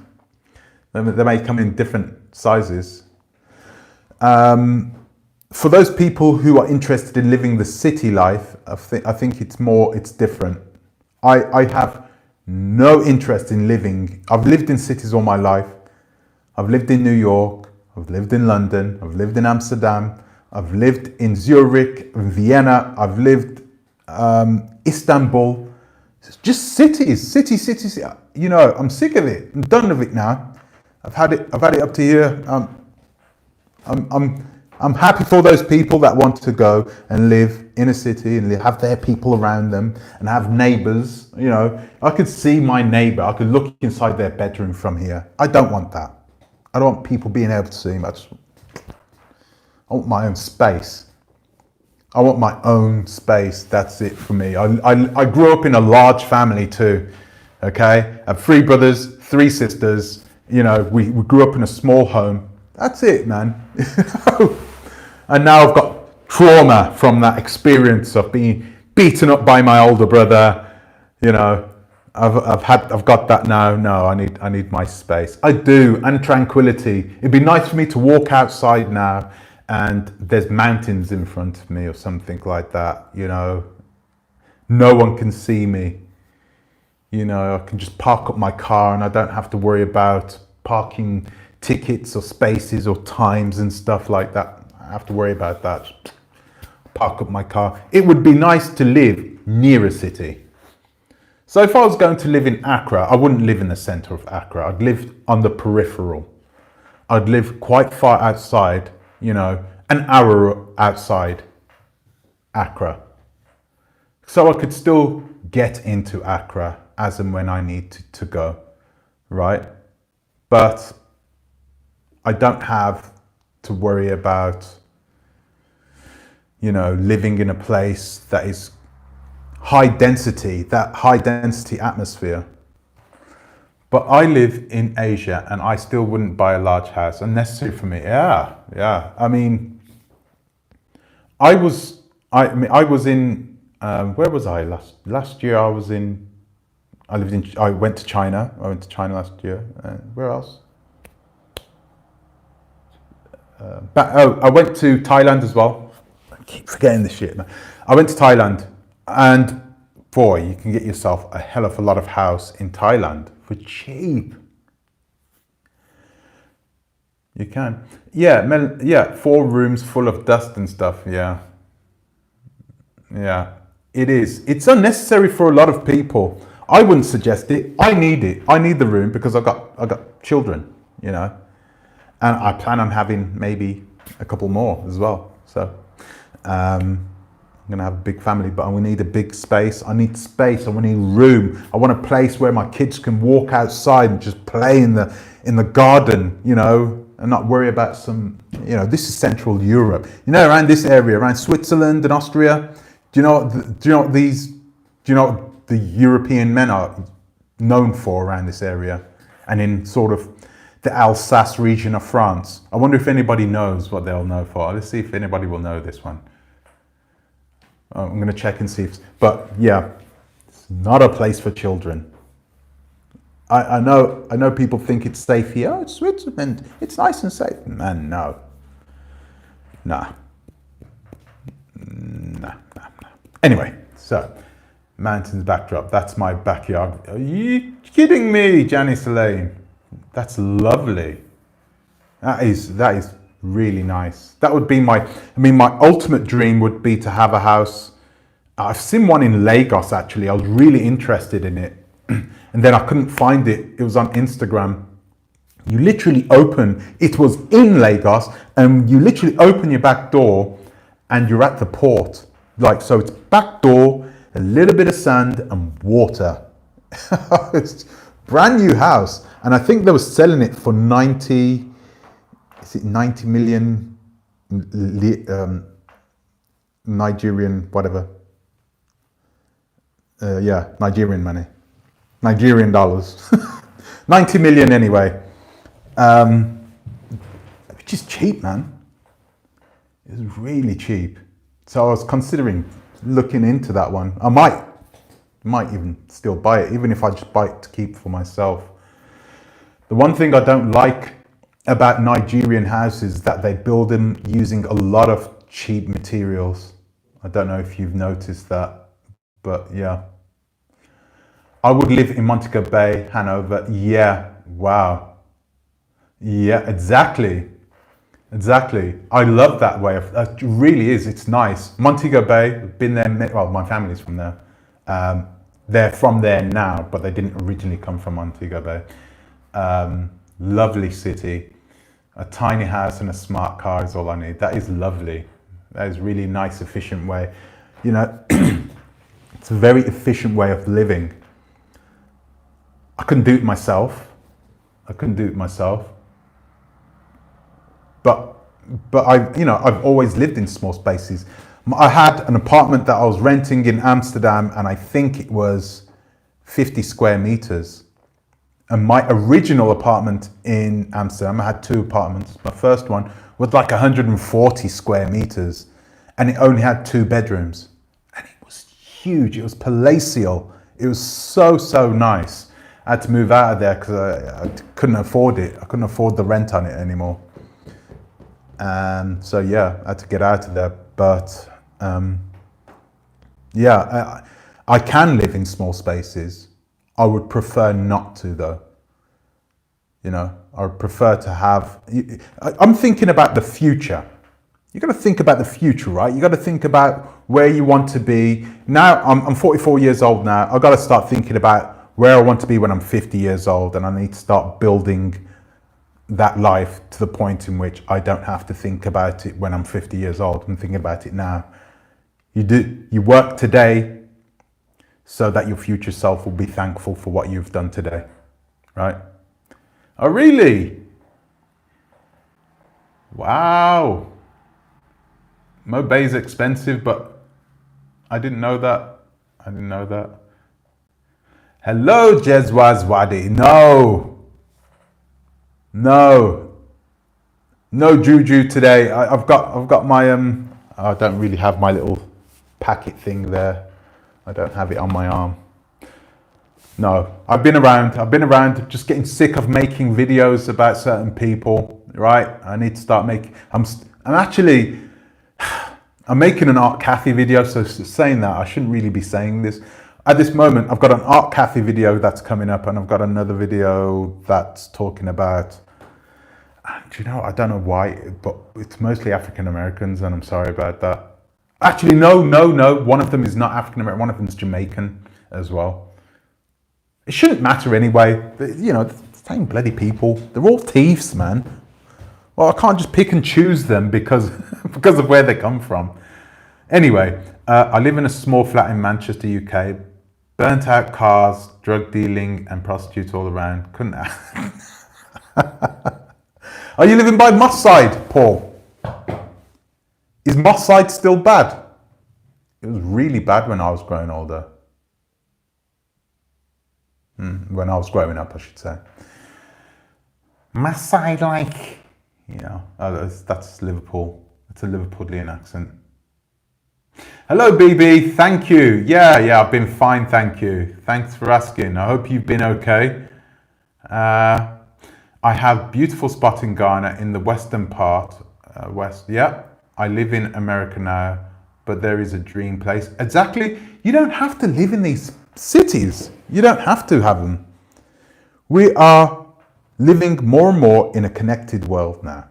They may come in different sizes. For those people who are interested in living the city life, I think it's different. I have no interest in living. I've lived in cities all my life. I've lived in New York. I've lived in London. I've lived in Amsterdam. I've lived in Zurich, Vienna. I've lived Istanbul. Just cities. You know, I'm sick of it. I'm done with it now. I've had it up to here. I'm happy for those people that want to go and live in a city and have their people around them and have neighbors. You know, I could see my neighbor. I could look inside their bedroom from here. I don't want that. I don't want people being able to see me. I want my own space. I want my own space. That's it for me. I grew up in a large family too. Okay, I have 3 brothers, 3 sisters. You know, we grew up in a small home. That's it, man. And now I've got trauma from that experience of being beaten up by my older brother. You know, I've got that now. No, I need my space. I do, and tranquility. It'd be nice for me to walk outside now and there's mountains in front of me or something like that. You know, no one can see me. You know, I can just park up my car and I don't have to worry about parking tickets or spaces or times and stuff like that. I have to worry about that. Park up my car. It would be nice to live near a city. So if I was going to live in Accra, I wouldn't live in the center of Accra. I'd live on the peripheral. I'd live quite far outside, you know, an hour outside Accra. So I could still get into Accra as and when I need to go, right? But I don't have to worry about, you know, living in a place that is that high density atmosphere. But I live in Asia and I still wouldn't buy a large house. Unnecessary for me. Yeah. I mean, I was in, where was I last year? I went to China. I went to China last year. Where else? I went to Thailand as well. I keep forgetting this shit, man. I went to Thailand, and boy, you can get yourself a hell of a lot of house in Thailand for cheap. You can. Yeah, 4 rooms full of dust and stuff. Yeah. It is. It's unnecessary for a lot of people. I wouldn't suggest it. I need it. I need the room because I got children, you know. And I plan on having maybe a couple more as well. So I'm gonna have a big family, but I will need a big space. I need space. I want need room. I want a place where my kids can walk outside and just play in the garden, you know, and not worry about some, you know. This is Central Europe, you know, around this area, around Switzerland and Austria. Do you know what the European men are known for around this area, and in sort of the Alsace region of France? I wonder if anybody knows what they'll know for. Let's see if anybody will know this one. I'm going to check and see but yeah, it's not a place for children. I know people think it's safe here. Oh, it's Switzerland. It's nice and safe. Man, no. Nah. Anyway, so mountains backdrop. That's my backyard. Are you kidding me, Janice Lane? That's lovely. That is really nice. That would be my ultimate dream would be to have a house. I've seen one in Lagos actually. I was really interested in it. And then I couldn't find it. It was on Instagram. You literally it was in Lagos, and you literally open your back door and you're at the port. Like, so it's back door, a little bit of sand and water. It's brand new house. And I think they were selling it for 90 million Nigerian, whatever. Yeah, Nigerian money. Nigerian dollars. 90 million anyway. Which is cheap, man. It's really cheap. So I was considering looking into that one. I might even still buy it, even if I just buy it to keep for myself. The one thing I don't like about Nigerian houses is that they build them using a lot of cheap materials. I don't know if you've noticed that, but yeah. I would live in Montego Bay, Hanover. Yeah, wow. Yeah, exactly. Exactly. I love that way of, it really is, it's nice. Montego Bay, been there, well, my family's from there. They're from there now, but they didn't originally come from Montego Bay. Lovely city. A tiny house and a smart car is all I need. That is lovely. That is really nice, efficient way. You know, it's a very efficient way of living. I couldn't do it myself. But I've always lived in small spaces. I had an apartment that I was renting in Amsterdam, and I think it was 50 square meters. And my original apartment in Amsterdam, I had two apartments. My first one was like 140 square meters, and it only had 2 bedrooms. And it was huge. It was palatial. It was so nice. I had to move out of there because I couldn't afford it. I couldn't afford the rent on it anymore. So yeah, I had to get out of there. But yeah, I can live in small spaces. I would prefer not to, though. You know, I would prefer to have. I'm thinking about the future. You got to think about the future, right? You got to think about where you want to be. Now, I'm 44 years old now. I got to start thinking about where I want to be when I'm 50 years old, and I need to start building that life to the point in which I don't have to think about it when I'm 50 years old. I'm thinking about it now. You work today so that your future self will be thankful for what you've done today, right? Oh, really? Wow. Mo Bay is expensive, but I didn't know that. Hello, Jezwazwadi. No juju today. I've got my I don't really have my little packet thing there. I don't have it on my arm. No, I've been around just getting sick of making videos about certain people, right? I need to start making, I'm making an Art Cathy video, so saying that, I shouldn't really be saying this. At this moment, I've got an Art Cathy video that's coming up, and I've got another video that's talking about, do you know, I don't know why, but it's mostly African Americans, and I'm sorry about that. Actually, no, one of them is not African American, one of them is Jamaican as well. It shouldn't matter anyway. You know, the same bloody people. They're all thieves, man. Well, I can't just pick and choose them because of where they come from. Anyway, I live in a small flat in Manchester, UK. Burnt out cars, drug dealing, and prostitutes all around. Couldn't. Are you living by Moss Side, Paul? Is Moss Side still bad? It was really bad when I was growing older. When I was growing up, I should say. Moss Side, like, you know, that's Liverpool. It's a Liverpudlian accent. Hello, BB. Thank you. Yeah, I've been fine. Thank you. Thanks for asking. I hope you've been okay. I have beautiful spot in Ghana in the western part. West. Yeah. I live in America now, but there is a dream place. Exactly. You don't have to live in these cities. You don't have to have them. We are living more and more in a connected world now.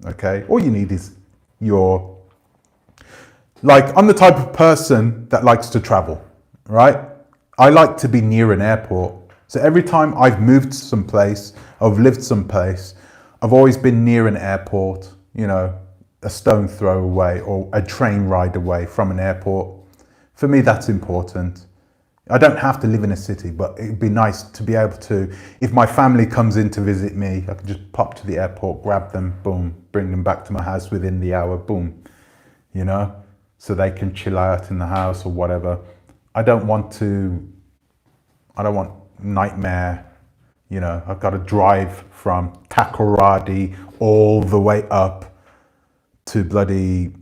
Okay. All you need is I'm the type of person that likes to travel, right? I like to be near an airport. So every time I've moved someplace, I've lived someplace, I've always been near an airport, you know, a stone throw away or a train ride away from an airport. For me, that's important. I don't have to live in a city, but it'd be nice to be able to, if my family comes in to visit me, I can just pop to the airport, grab them, boom, bring them back to my house within the hour, boom, you know, so they can chill out in the house or whatever. I don't want nightmare, you know, I've got to drive from Takoradi all the way up to bloody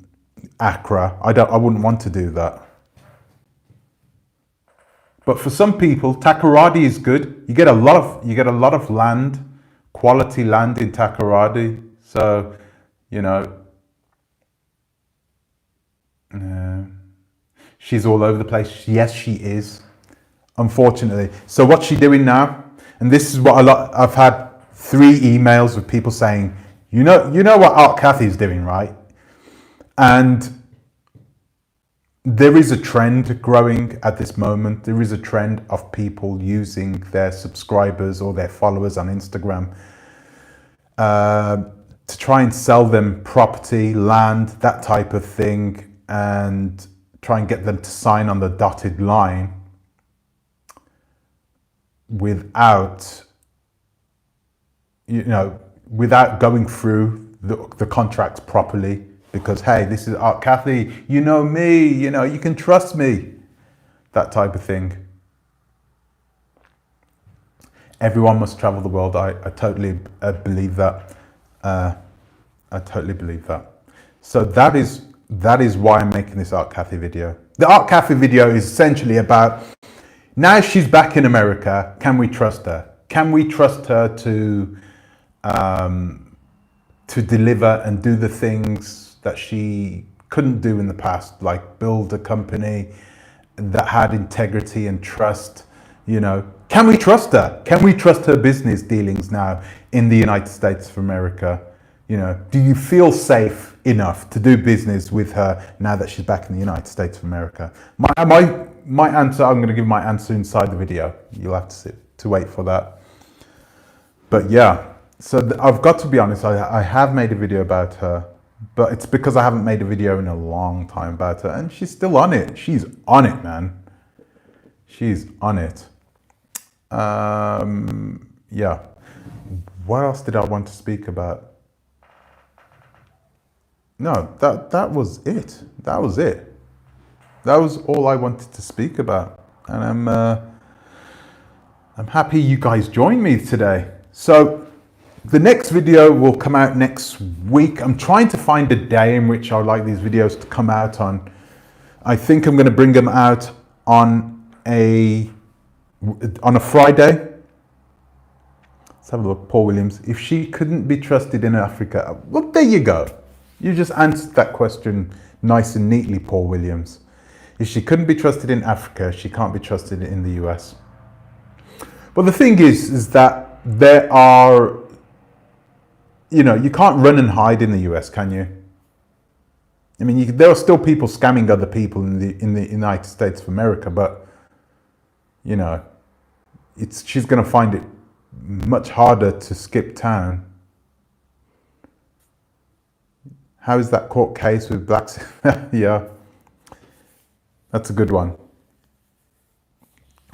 Accra. I wouldn't want to do that. But for some people, Takoradi is good. You get a lot of land, quality land in Takoradi. So, you know, she's all over the place. Yes, she is, unfortunately. So what's she doing now? And this is what I've had 3 emails with people saying, you know what Art Cathy's doing, right? And there is a trend growing at this moment. There is a trend of people using their subscribers or their followers on Instagram to try and sell them property, land, that type of thing, and try and get them to sign on the dotted line without going through the contracts properly. Because, hey, this is Art Cathy, you know me, you know, you can trust me, that type of thing. Everyone must travel the world. I totally believe that. I totally believe that. So that is why I'm making this Art Cathy video. The Art Cathy video is essentially about, now she's back in America, can we trust her? Can we trust her to deliver and do the things that she couldn't do in the past, like build a company that had integrity and trust? You know, can we trust her? Can we trust her business dealings now in the United States of America? You know, do you feel safe enough to do business with her now that she's back in the United States of America? My answer, I'm going to give my answer inside the video. You'll have to wait for that. But yeah, so I've got to be honest, I have made a video about her, but it's because I haven't made a video in a long time about her, and she's still on it. She's on it, man. She's on it. Yeah. What else did I want to speak about? No, that was it. That was it. That was all I wanted to speak about. And I'm happy you guys joined me today. So the next video will come out next week. I'm trying to find a day in which I would like these videos to come out on. I think I'm going to bring them out on a Friday. Let's have a look. Paul Williams. If she couldn't be trusted in Africa, well, there you go. You just answered that question nice and neatly, Paul Williams. If she couldn't be trusted in Africa, she can't be trusted in the US. But the thing is that there are, you know, you can't run and hide in the US, can you? I mean, there are still people scamming other people in the United States of America, but, you know, she's going to find it much harder to skip town. How is that court case with blacks? Yeah, that's a good one.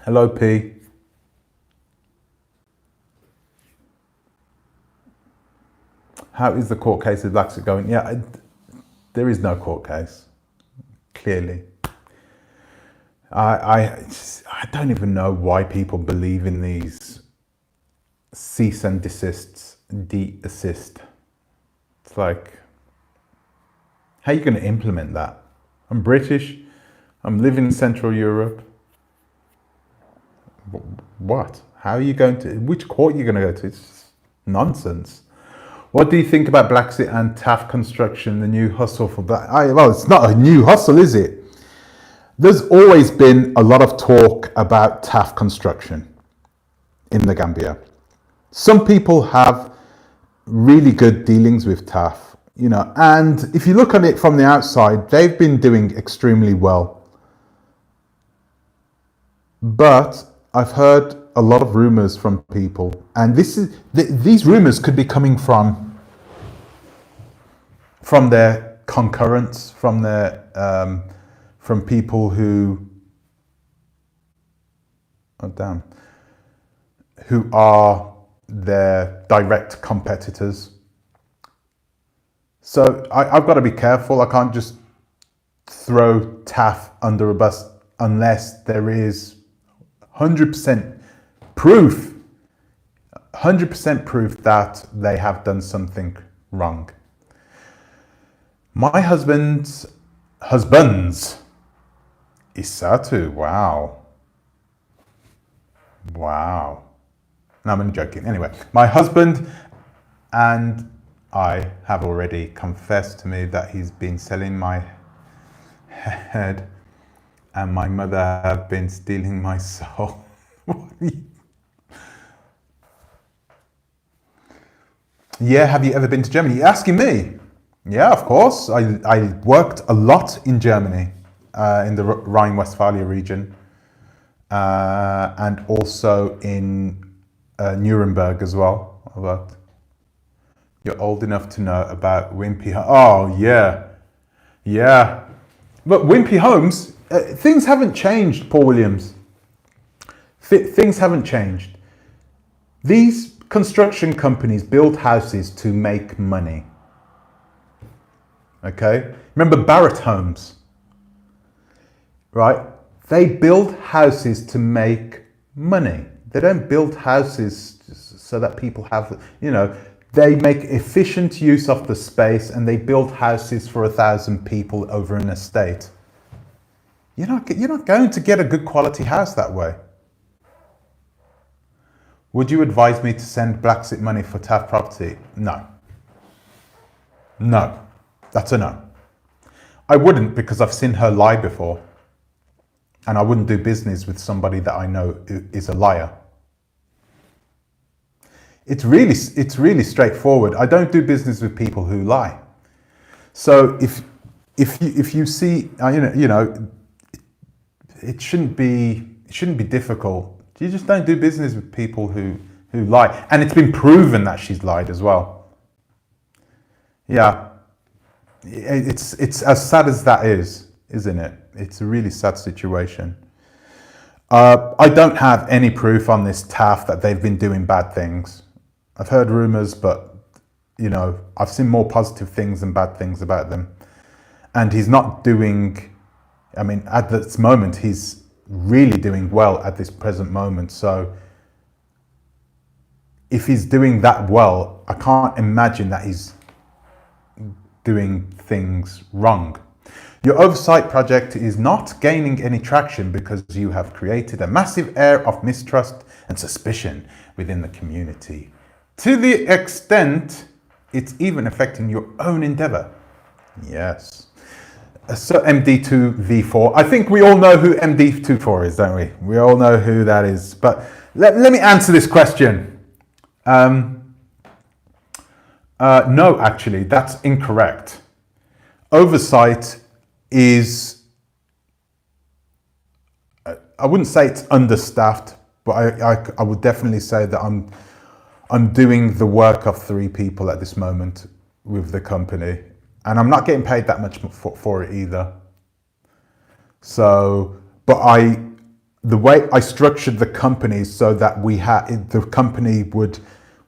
Hello, P. How is the court case with blacks going? Yeah, there is no court case, clearly. I don't even know why people believe in these cease and desists, de-assist. It's like, how are you going to implement that? I'm British. I'm living in Central Europe. What? How are you going to, which court are you going to go to? It's just nonsense. What do you think about Brexit and TAF construction, the new hustle for black? Well, it's not a new hustle, is it? There's always been a lot of talk about TAF construction in the Gambia. Some people have really good dealings with TAF, you know, and if you look at it from the outside, they've been doing extremely well. But I've heard a lot of rumors from people, and these rumors could be coming from their concurrents, from people who oh damn, who are their direct competitors. So I've got to be careful. I can't just throw TAF under a bus unless there is 100% proof, 100% proof that they have done something wrong. My husband's Isatu, wow. Wow. No, I'm only joking. Anyway, my husband and I have already confessed to me that he's been selling my head and my mother have been stealing my soul. Yeah, have you ever been to Germany? You're asking me? Yeah, of course. I worked a lot in Germany, in the Rhine-Westphalia region, and also in Nuremberg as well. I worked. You're old enough to know about Wimpy. Oh, yeah. Yeah. But Wimpy Homes, things haven't changed, Paul Williams. Things haven't changed. These construction companies build houses to make money. Okay? Remember Barrett Homes, right? They build houses to make money. They don't build houses so that people have, you know, they make efficient use of the space and they build houses for 1,000 people over an estate. You're not going to get a good quality house that way. Would you advise me to send Blacksit money for TAF property? No. No. That's a no. I wouldn't, because I've seen her lie before. And I wouldn't do business with somebody that I know is a liar. It's really straightforward. I don't do business with people who lie. So if you see, you know, it shouldn't be difficult. You just don't do business with people who lie. And it's been proven that she's lied as well. Yeah. It's as sad as that is, isn't it? It's a really sad situation. I don't have any proof on this TAF that they've been doing bad things. I've heard rumors, but you know, I've seen more positive things than bad things about them. And he's not doing, I mean, at this moment, he's really doing well at this present moment. So if he's doing that well, I can't imagine that he's doing things wrong. Your Oversight project is not gaining any traction because you have created a massive air of mistrust and suspicion within the community, to the extent it's even affecting your own endeavor. Yes. So MD2V4, I think we all know who MD24 is, don't we? We all know who that is. But let me answer this question. No, actually, that's incorrect. Oversight is, I wouldn't say it's understaffed, but I would definitely say that I'm doing the work of 3 people at this moment with the company, and I'm not getting paid that much for it either. So, but the way I structured the company so that the company would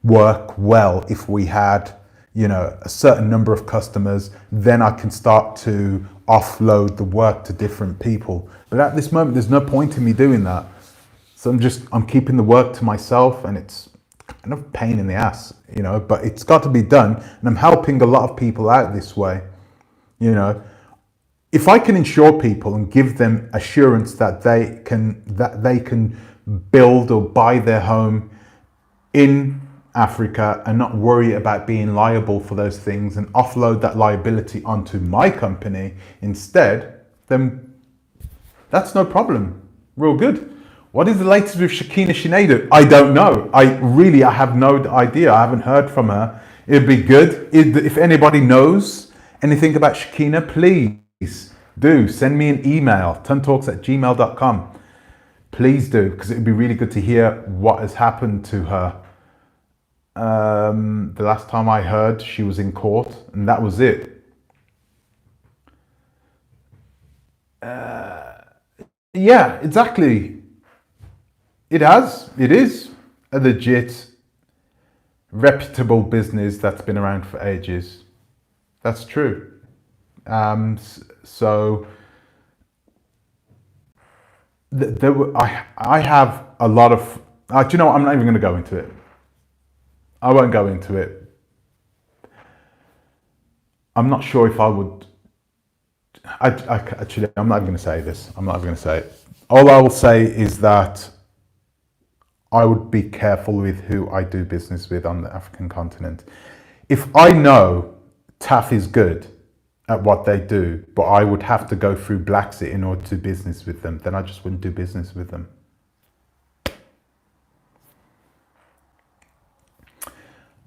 work well if we had, you know, a certain number of customers, then I can start to offload the work to different people. But at this moment, there's no point in me doing that. So I'm keeping the work to myself, and it's kind of a pain in the ass, you know, but it's got to be done. And I'm helping a lot of people out this way, you know. If I can ensure people and give them assurance that they can build or buy their home in Africa and not worry about being liable for those things and offload that liability onto my company instead, then that's no problem. Real good. What is the latest with Shakina Shinadu? I don't know. I have no idea. I haven't heard from her. It'd be good if anybody knows anything about Shakina, please do send me an email, tontalks@gmail.com. Please do, because it'd be really good to hear what has happened to her. The last time I heard, she was in court, and that was it. Yeah, exactly. It is a legit, reputable business that's been around for ages. That's true. So there were, I have a lot of, do you know what? I'm not even going to go into it. I won't go into it. I'm not sure if I would, actually, I'm not even going to say this. I'm not even going to say it. All I will say is that I would be careful with who I do business with on the African continent. If I know TAF is good at what they do, but I would have to go through Blacksit in order to do business with them, then I just wouldn't do business with them.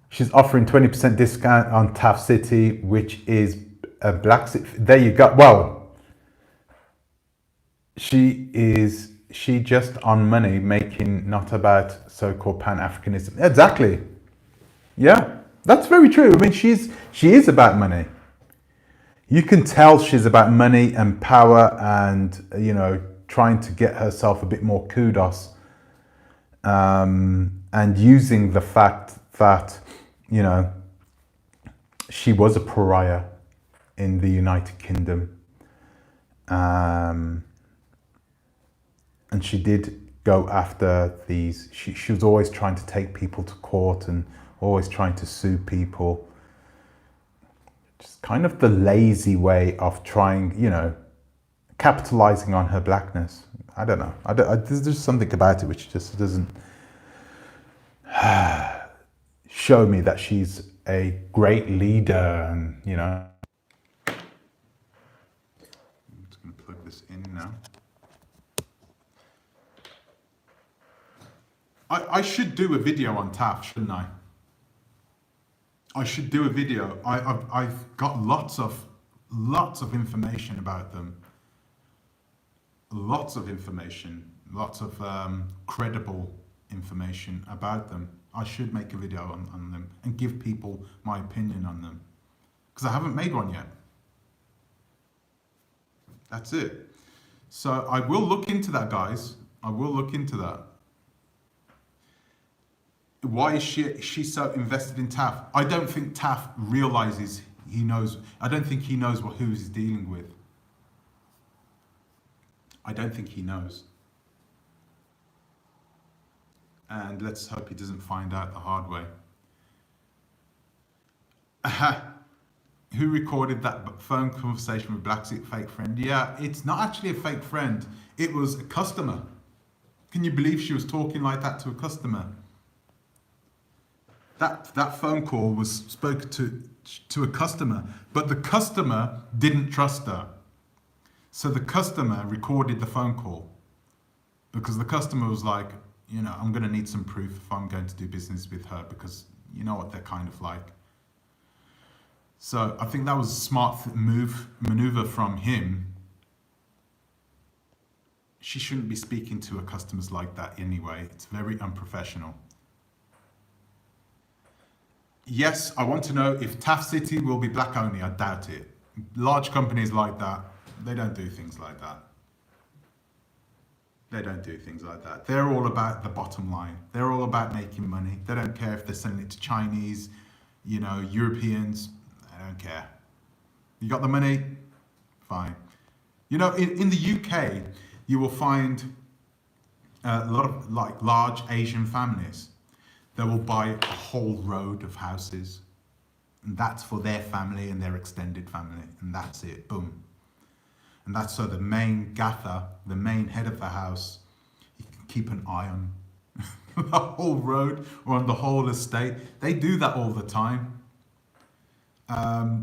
She's offering 20% discount on TAF City, which is a Blacksit. There you go. Well, she just on money making, not about so-called pan-Africanism. Exactly. Yeah, that's very true. I mean, she is about money. You can tell she's about money and power and, you know, trying to get herself a bit more kudos, and using the fact that, you know, she was a pariah in the United Kingdom. And she did go after these, she was always trying to take people to court and always trying to sue people. Just kind of the lazy way of trying, you know, capitalizing on her blackness. I don't know. There's just something about it which just doesn't show me that she's a great leader, and, you know. I'm just going to plug this in now. I should do a video on TAF, shouldn't I? I should do a video. I've got lots of information about them. Lots of information, lots of credible information about them. I should make a video on them and give people my opinion on them, because I haven't made one yet. That's it. So I will look into that, guys. I will look into that. Why is she so invested in TAF? I don't think TAF realizes he knows. I don't think he knows who he's dealing with. I don't think he knows. And let's hope he doesn't find out the hard way. Who recorded that phone conversation with Blacksit, fake friend? Yeah, it's not actually a fake friend. It was a customer. Can you believe she was talking like that to a customer? That phone call was spoken to a customer, but the customer didn't trust her. So the customer recorded the phone call because the customer was like, you know, I'm going to need some proof if I'm going to do business with her, because you know what they're kind of like. So I think that was a smart maneuver from him. She shouldn't be speaking to her customers like that anyway. It's very unprofessional. Yes, I want to know if TAF City will be black only. I doubt it. Large companies like that, they don't do things like that. They don't do things like that. They're all about the bottom line. They're all about making money. They don't care if they're selling it to Chinese, you know, Europeans. They don't care. You got the money? Fine. You know, in the UK, you will find a lot of like large Asian families. They will buy a whole road of houses, and that's for their family and their extended family, and that's it, boom. And that's so the main gaffer, the main head of the house, you can keep an eye on the whole road or on the whole estate. They do that all the time.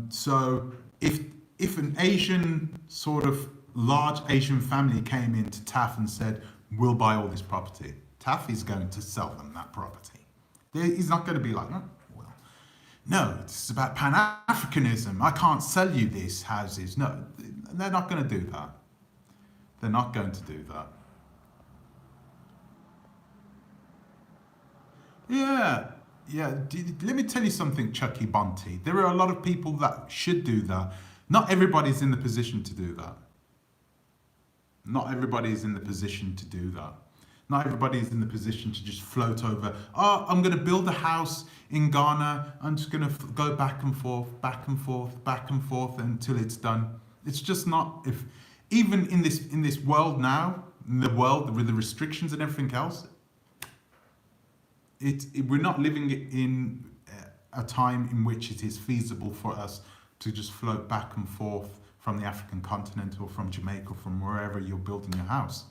So if an Asian sort of large Asian family came into TAF and said, we'll buy all this property, TAF is going to sell them that property. He's not going to be like, oh, well, no, it's about pan-Africanism. I can't sell you these houses. No, they're not going to do that. They're not going to do that. Yeah. Let me tell you something, Chucky Bonte. There are a lot of people that should do that. Not everybody's in the position to do that. Not everybody is in the position to do that. Not everybody is in the position to just float over. Oh, I'm going to build a house in Ghana. I'm just going to go back and forth, back and forth, back and forth until it's done. It's just not. If even in this world now, in the world with the restrictions and everything else, we're not living in a time in which it is feasible for us to just float back and forth from the African continent or from Jamaica or from wherever you're building your house.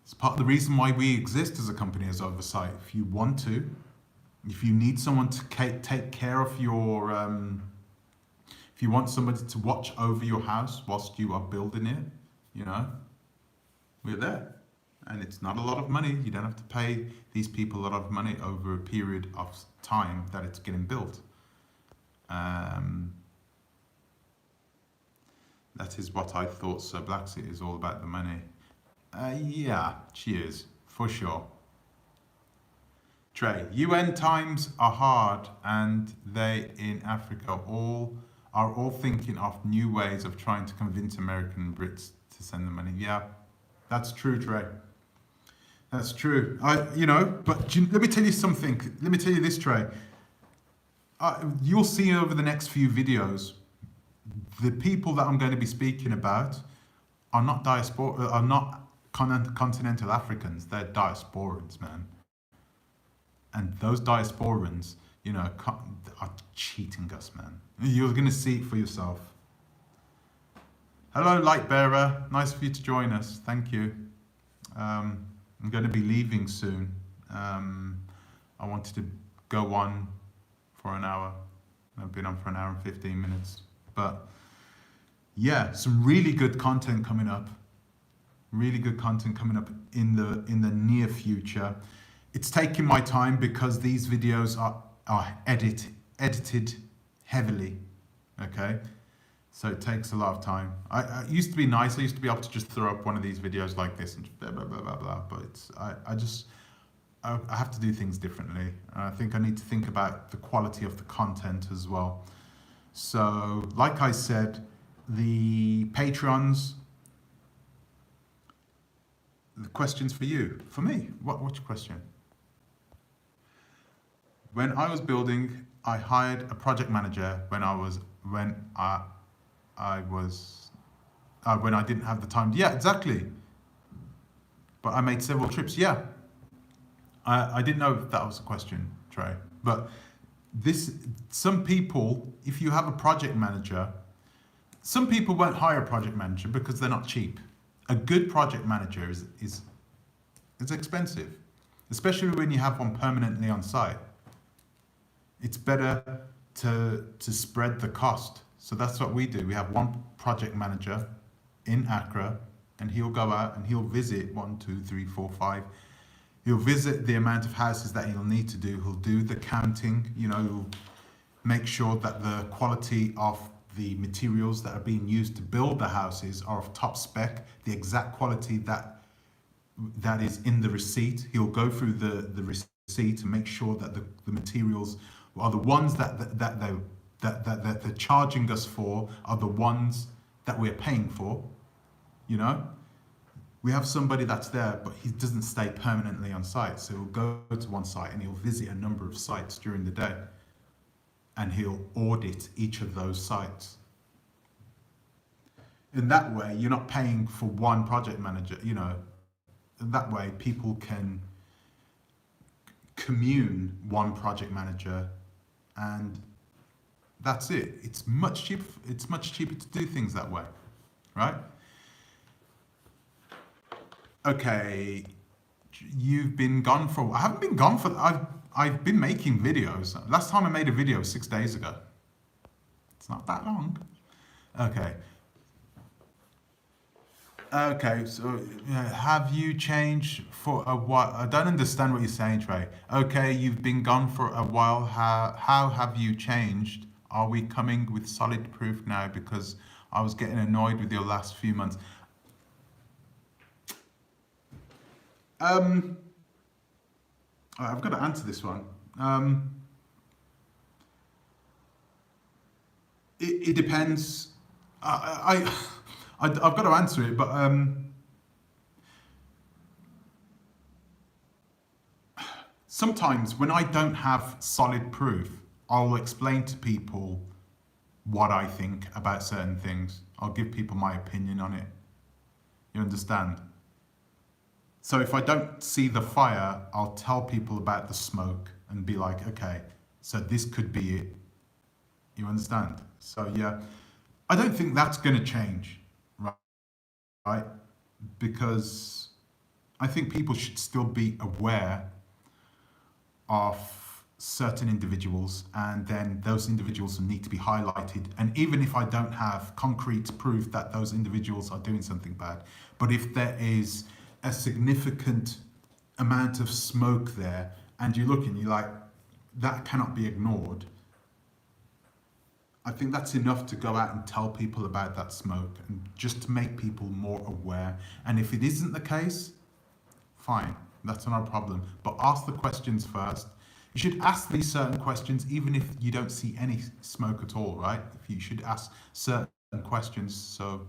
It's part of the reason why we exist as a company as Oversight. If you want to, if you need someone to take care of your, if you want somebody to watch over your house whilst you are building it, you know, we're there. And it's not a lot of money. You don't have to pay these people a lot of money over a period of time that it's getting built. That is what I thought Sir Blacksy is all about, the money. Yeah, cheers, for sure. Trey, UN times are hard and they in Africa are all thinking of new ways of trying to convince American Brits to send the money. Yeah, that's true, Trey. That's true. But let me tell you something. Let me tell you this, Trey. You'll see over the next few videos, the people that I'm going to be speaking about are not continental Africans. They're diasporans, man. And those diasporans, are cheating us, man. You're going to see it for yourself. Hello, Lightbearer. Nice of you to join us. Thank you. I'm going to be leaving soon. I wanted to go on for an hour. I've been on for an hour and 15 minutes. But yeah, some really good content coming up. Really good content coming up in the near future. It's taking my time because these videos are edited heavily. Okay? So it takes a lot of time. I used to be nice. I used to be able to just throw up one of these videos like this and blah, blah, blah, blah, blah. But I have to do things differently. I think I need to think about the quality of the content as well. So, like I said, the Patreons, the questions for you. For me, what's your question? When I was building, I hired a project manager when I didn't have the time. Yeah, exactly. But I made several trips. Yeah. I didn't know if that was a question, Trey. But some people, if you have a project manager, some people won't hire a project manager because they're not cheap. A good project manager is expensive, especially when you have one permanently on site. It's better to spread the cost. So that's what we do. We have one project manager in Accra, and he'll go out and he'll visit 1, 2, 3, 4, 5. He'll visit the amount of houses that he'll need to do. He'll do the counting, he'll make sure that the quality of the materials that are being used to build the houses are of top spec, the exact quality that is in the receipt. He'll go through the receipt and make sure that the materials are the ones that they're charging us for are the ones that we're paying for, We have somebody that's there, but he doesn't stay permanently on site. So he'll go to one site and he'll visit a number of sites during the day. And he'll audit each of those sites. In that way, you're not paying for one project manager, That way, people can commune one project manager, and that's it. It's much cheaper. It's much cheaper to do things that way, right? Okay, you've been gone for. I haven't been gone for. I've been making videos. Last time I made a video was 6 days ago. It's not that long. Okay. Okay, so have you changed for a while? I don't understand what you're saying, Trey. Okay, you've been gone for a while. How have you changed? Are we coming with solid proof now? Because I was getting annoyed with your last few months. I've got to answer this one. It depends. I've got to answer it, but sometimes when I don't have solid proof, I'll explain to people what I think about certain things. I'll give people my opinion on it. You understand? So if I don't see the fire, I'll tell people about the smoke and be like, okay, so this could be it. You understand? So yeah, I don't think that's going to change, right? Because I think people should still be aware of certain individuals, and then those individuals need to be highlighted. And even if I don't have concrete proof that those individuals are doing something bad, but if there is a significant amount of smoke there and you look and you're like, that cannot be ignored, I think that's enough to go out and tell people about that smoke and just to make people more aware. And if it isn't the case, fine, that's not a problem. But ask the questions first. You should ask these certain questions even if you don't see any smoke at all, right? If you should ask certain questions. So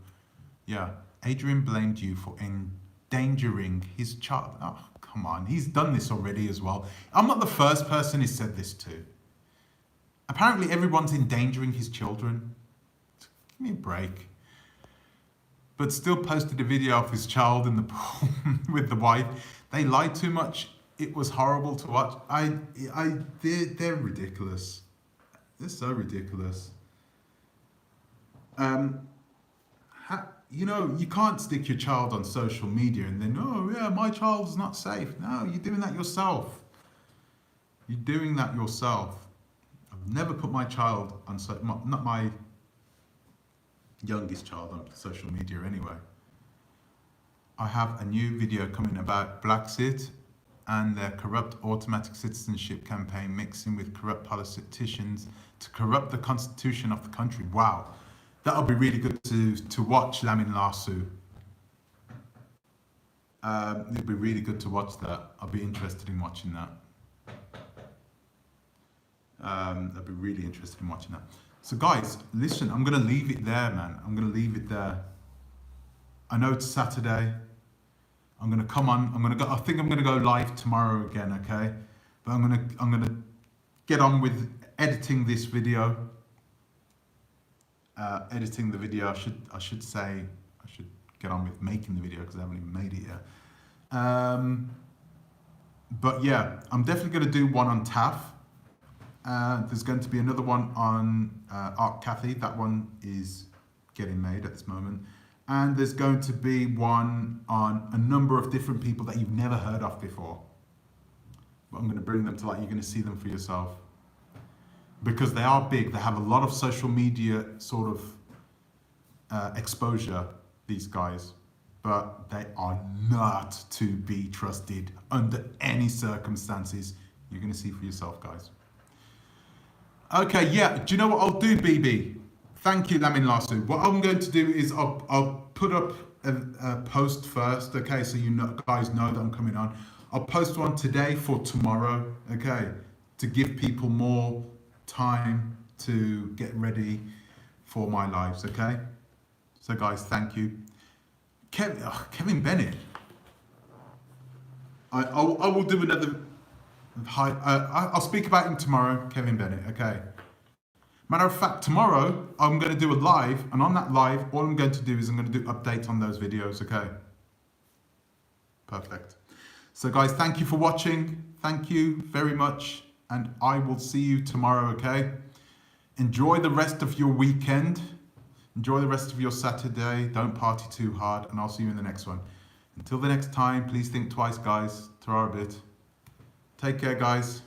yeah, Adrian blamed you for endangering his child. Oh, come on, he's done this already as well. I'm not the first person he's said this to. Apparently everyone's endangering his children. Give me a break. But still posted a video of his child in the pool with the wife. They lied too much. It was horrible to watch. They're ridiculous. They're so ridiculous. You know, you can't stick your child on social media and then, oh yeah, my child's not safe. No, you're doing that yourself. You're doing that yourself. I've never put my child on, not my youngest child, on social media anyway. I have a new video coming about Brexit and their corrupt automatic citizenship campaign mixing with corrupt politicians to corrupt the constitution of the country. Wow, that'll be really good to watch, Lamin Lasu. It'd be really good to watch that. I'll be interested in watching that. I'd be really interested in watching that. So guys, listen, I'm going to leave it there, man. I'm going to leave it there. I know it's Saturday. I'm going to come on. I think I'm going to go live tomorrow again, okay? But I'm going to get on with editing this video. Editing the video. I should get on with making the video because I haven't even made it yet. But yeah, I'm definitely going to do one on TAF. There's going to be another one on Art Cathy. That one is getting made at this moment. And there's going to be one on a number of different people that you've never heard of before. But I'm going to bring them to light. You're going to see them for yourself. Because they are big. They have a lot of social media sort of exposure, these guys. But they are not to be trusted under any circumstances. You're going to see for yourself, guys. Okay, yeah. Do you know what I'll do, BB? Thank you, Lamin Lasu. What I'm going to do is I'll put up a post first, okay? So you guys know that I'm coming on. I'll post one today for tomorrow, okay? To give people more time to get ready for my lives, okay? So guys, thank you. Kevin Bennett. I will do another. I'll speak about him tomorrow, Kevin Bennett, okay? Matter of fact, tomorrow I'm going to do a live, and on that live, all I'm going to do is I'm going to do updates on those videos, okay? Perfect. So guys, thank you for watching. Thank you very much, and I will see you tomorrow, okay? Enjoy the rest of your weekend. Enjoy the rest of your Saturday. Don't party too hard, and I'll see you in the next one. Until the next time, please think twice, guys. Ta-ra a bit. Take care, guys.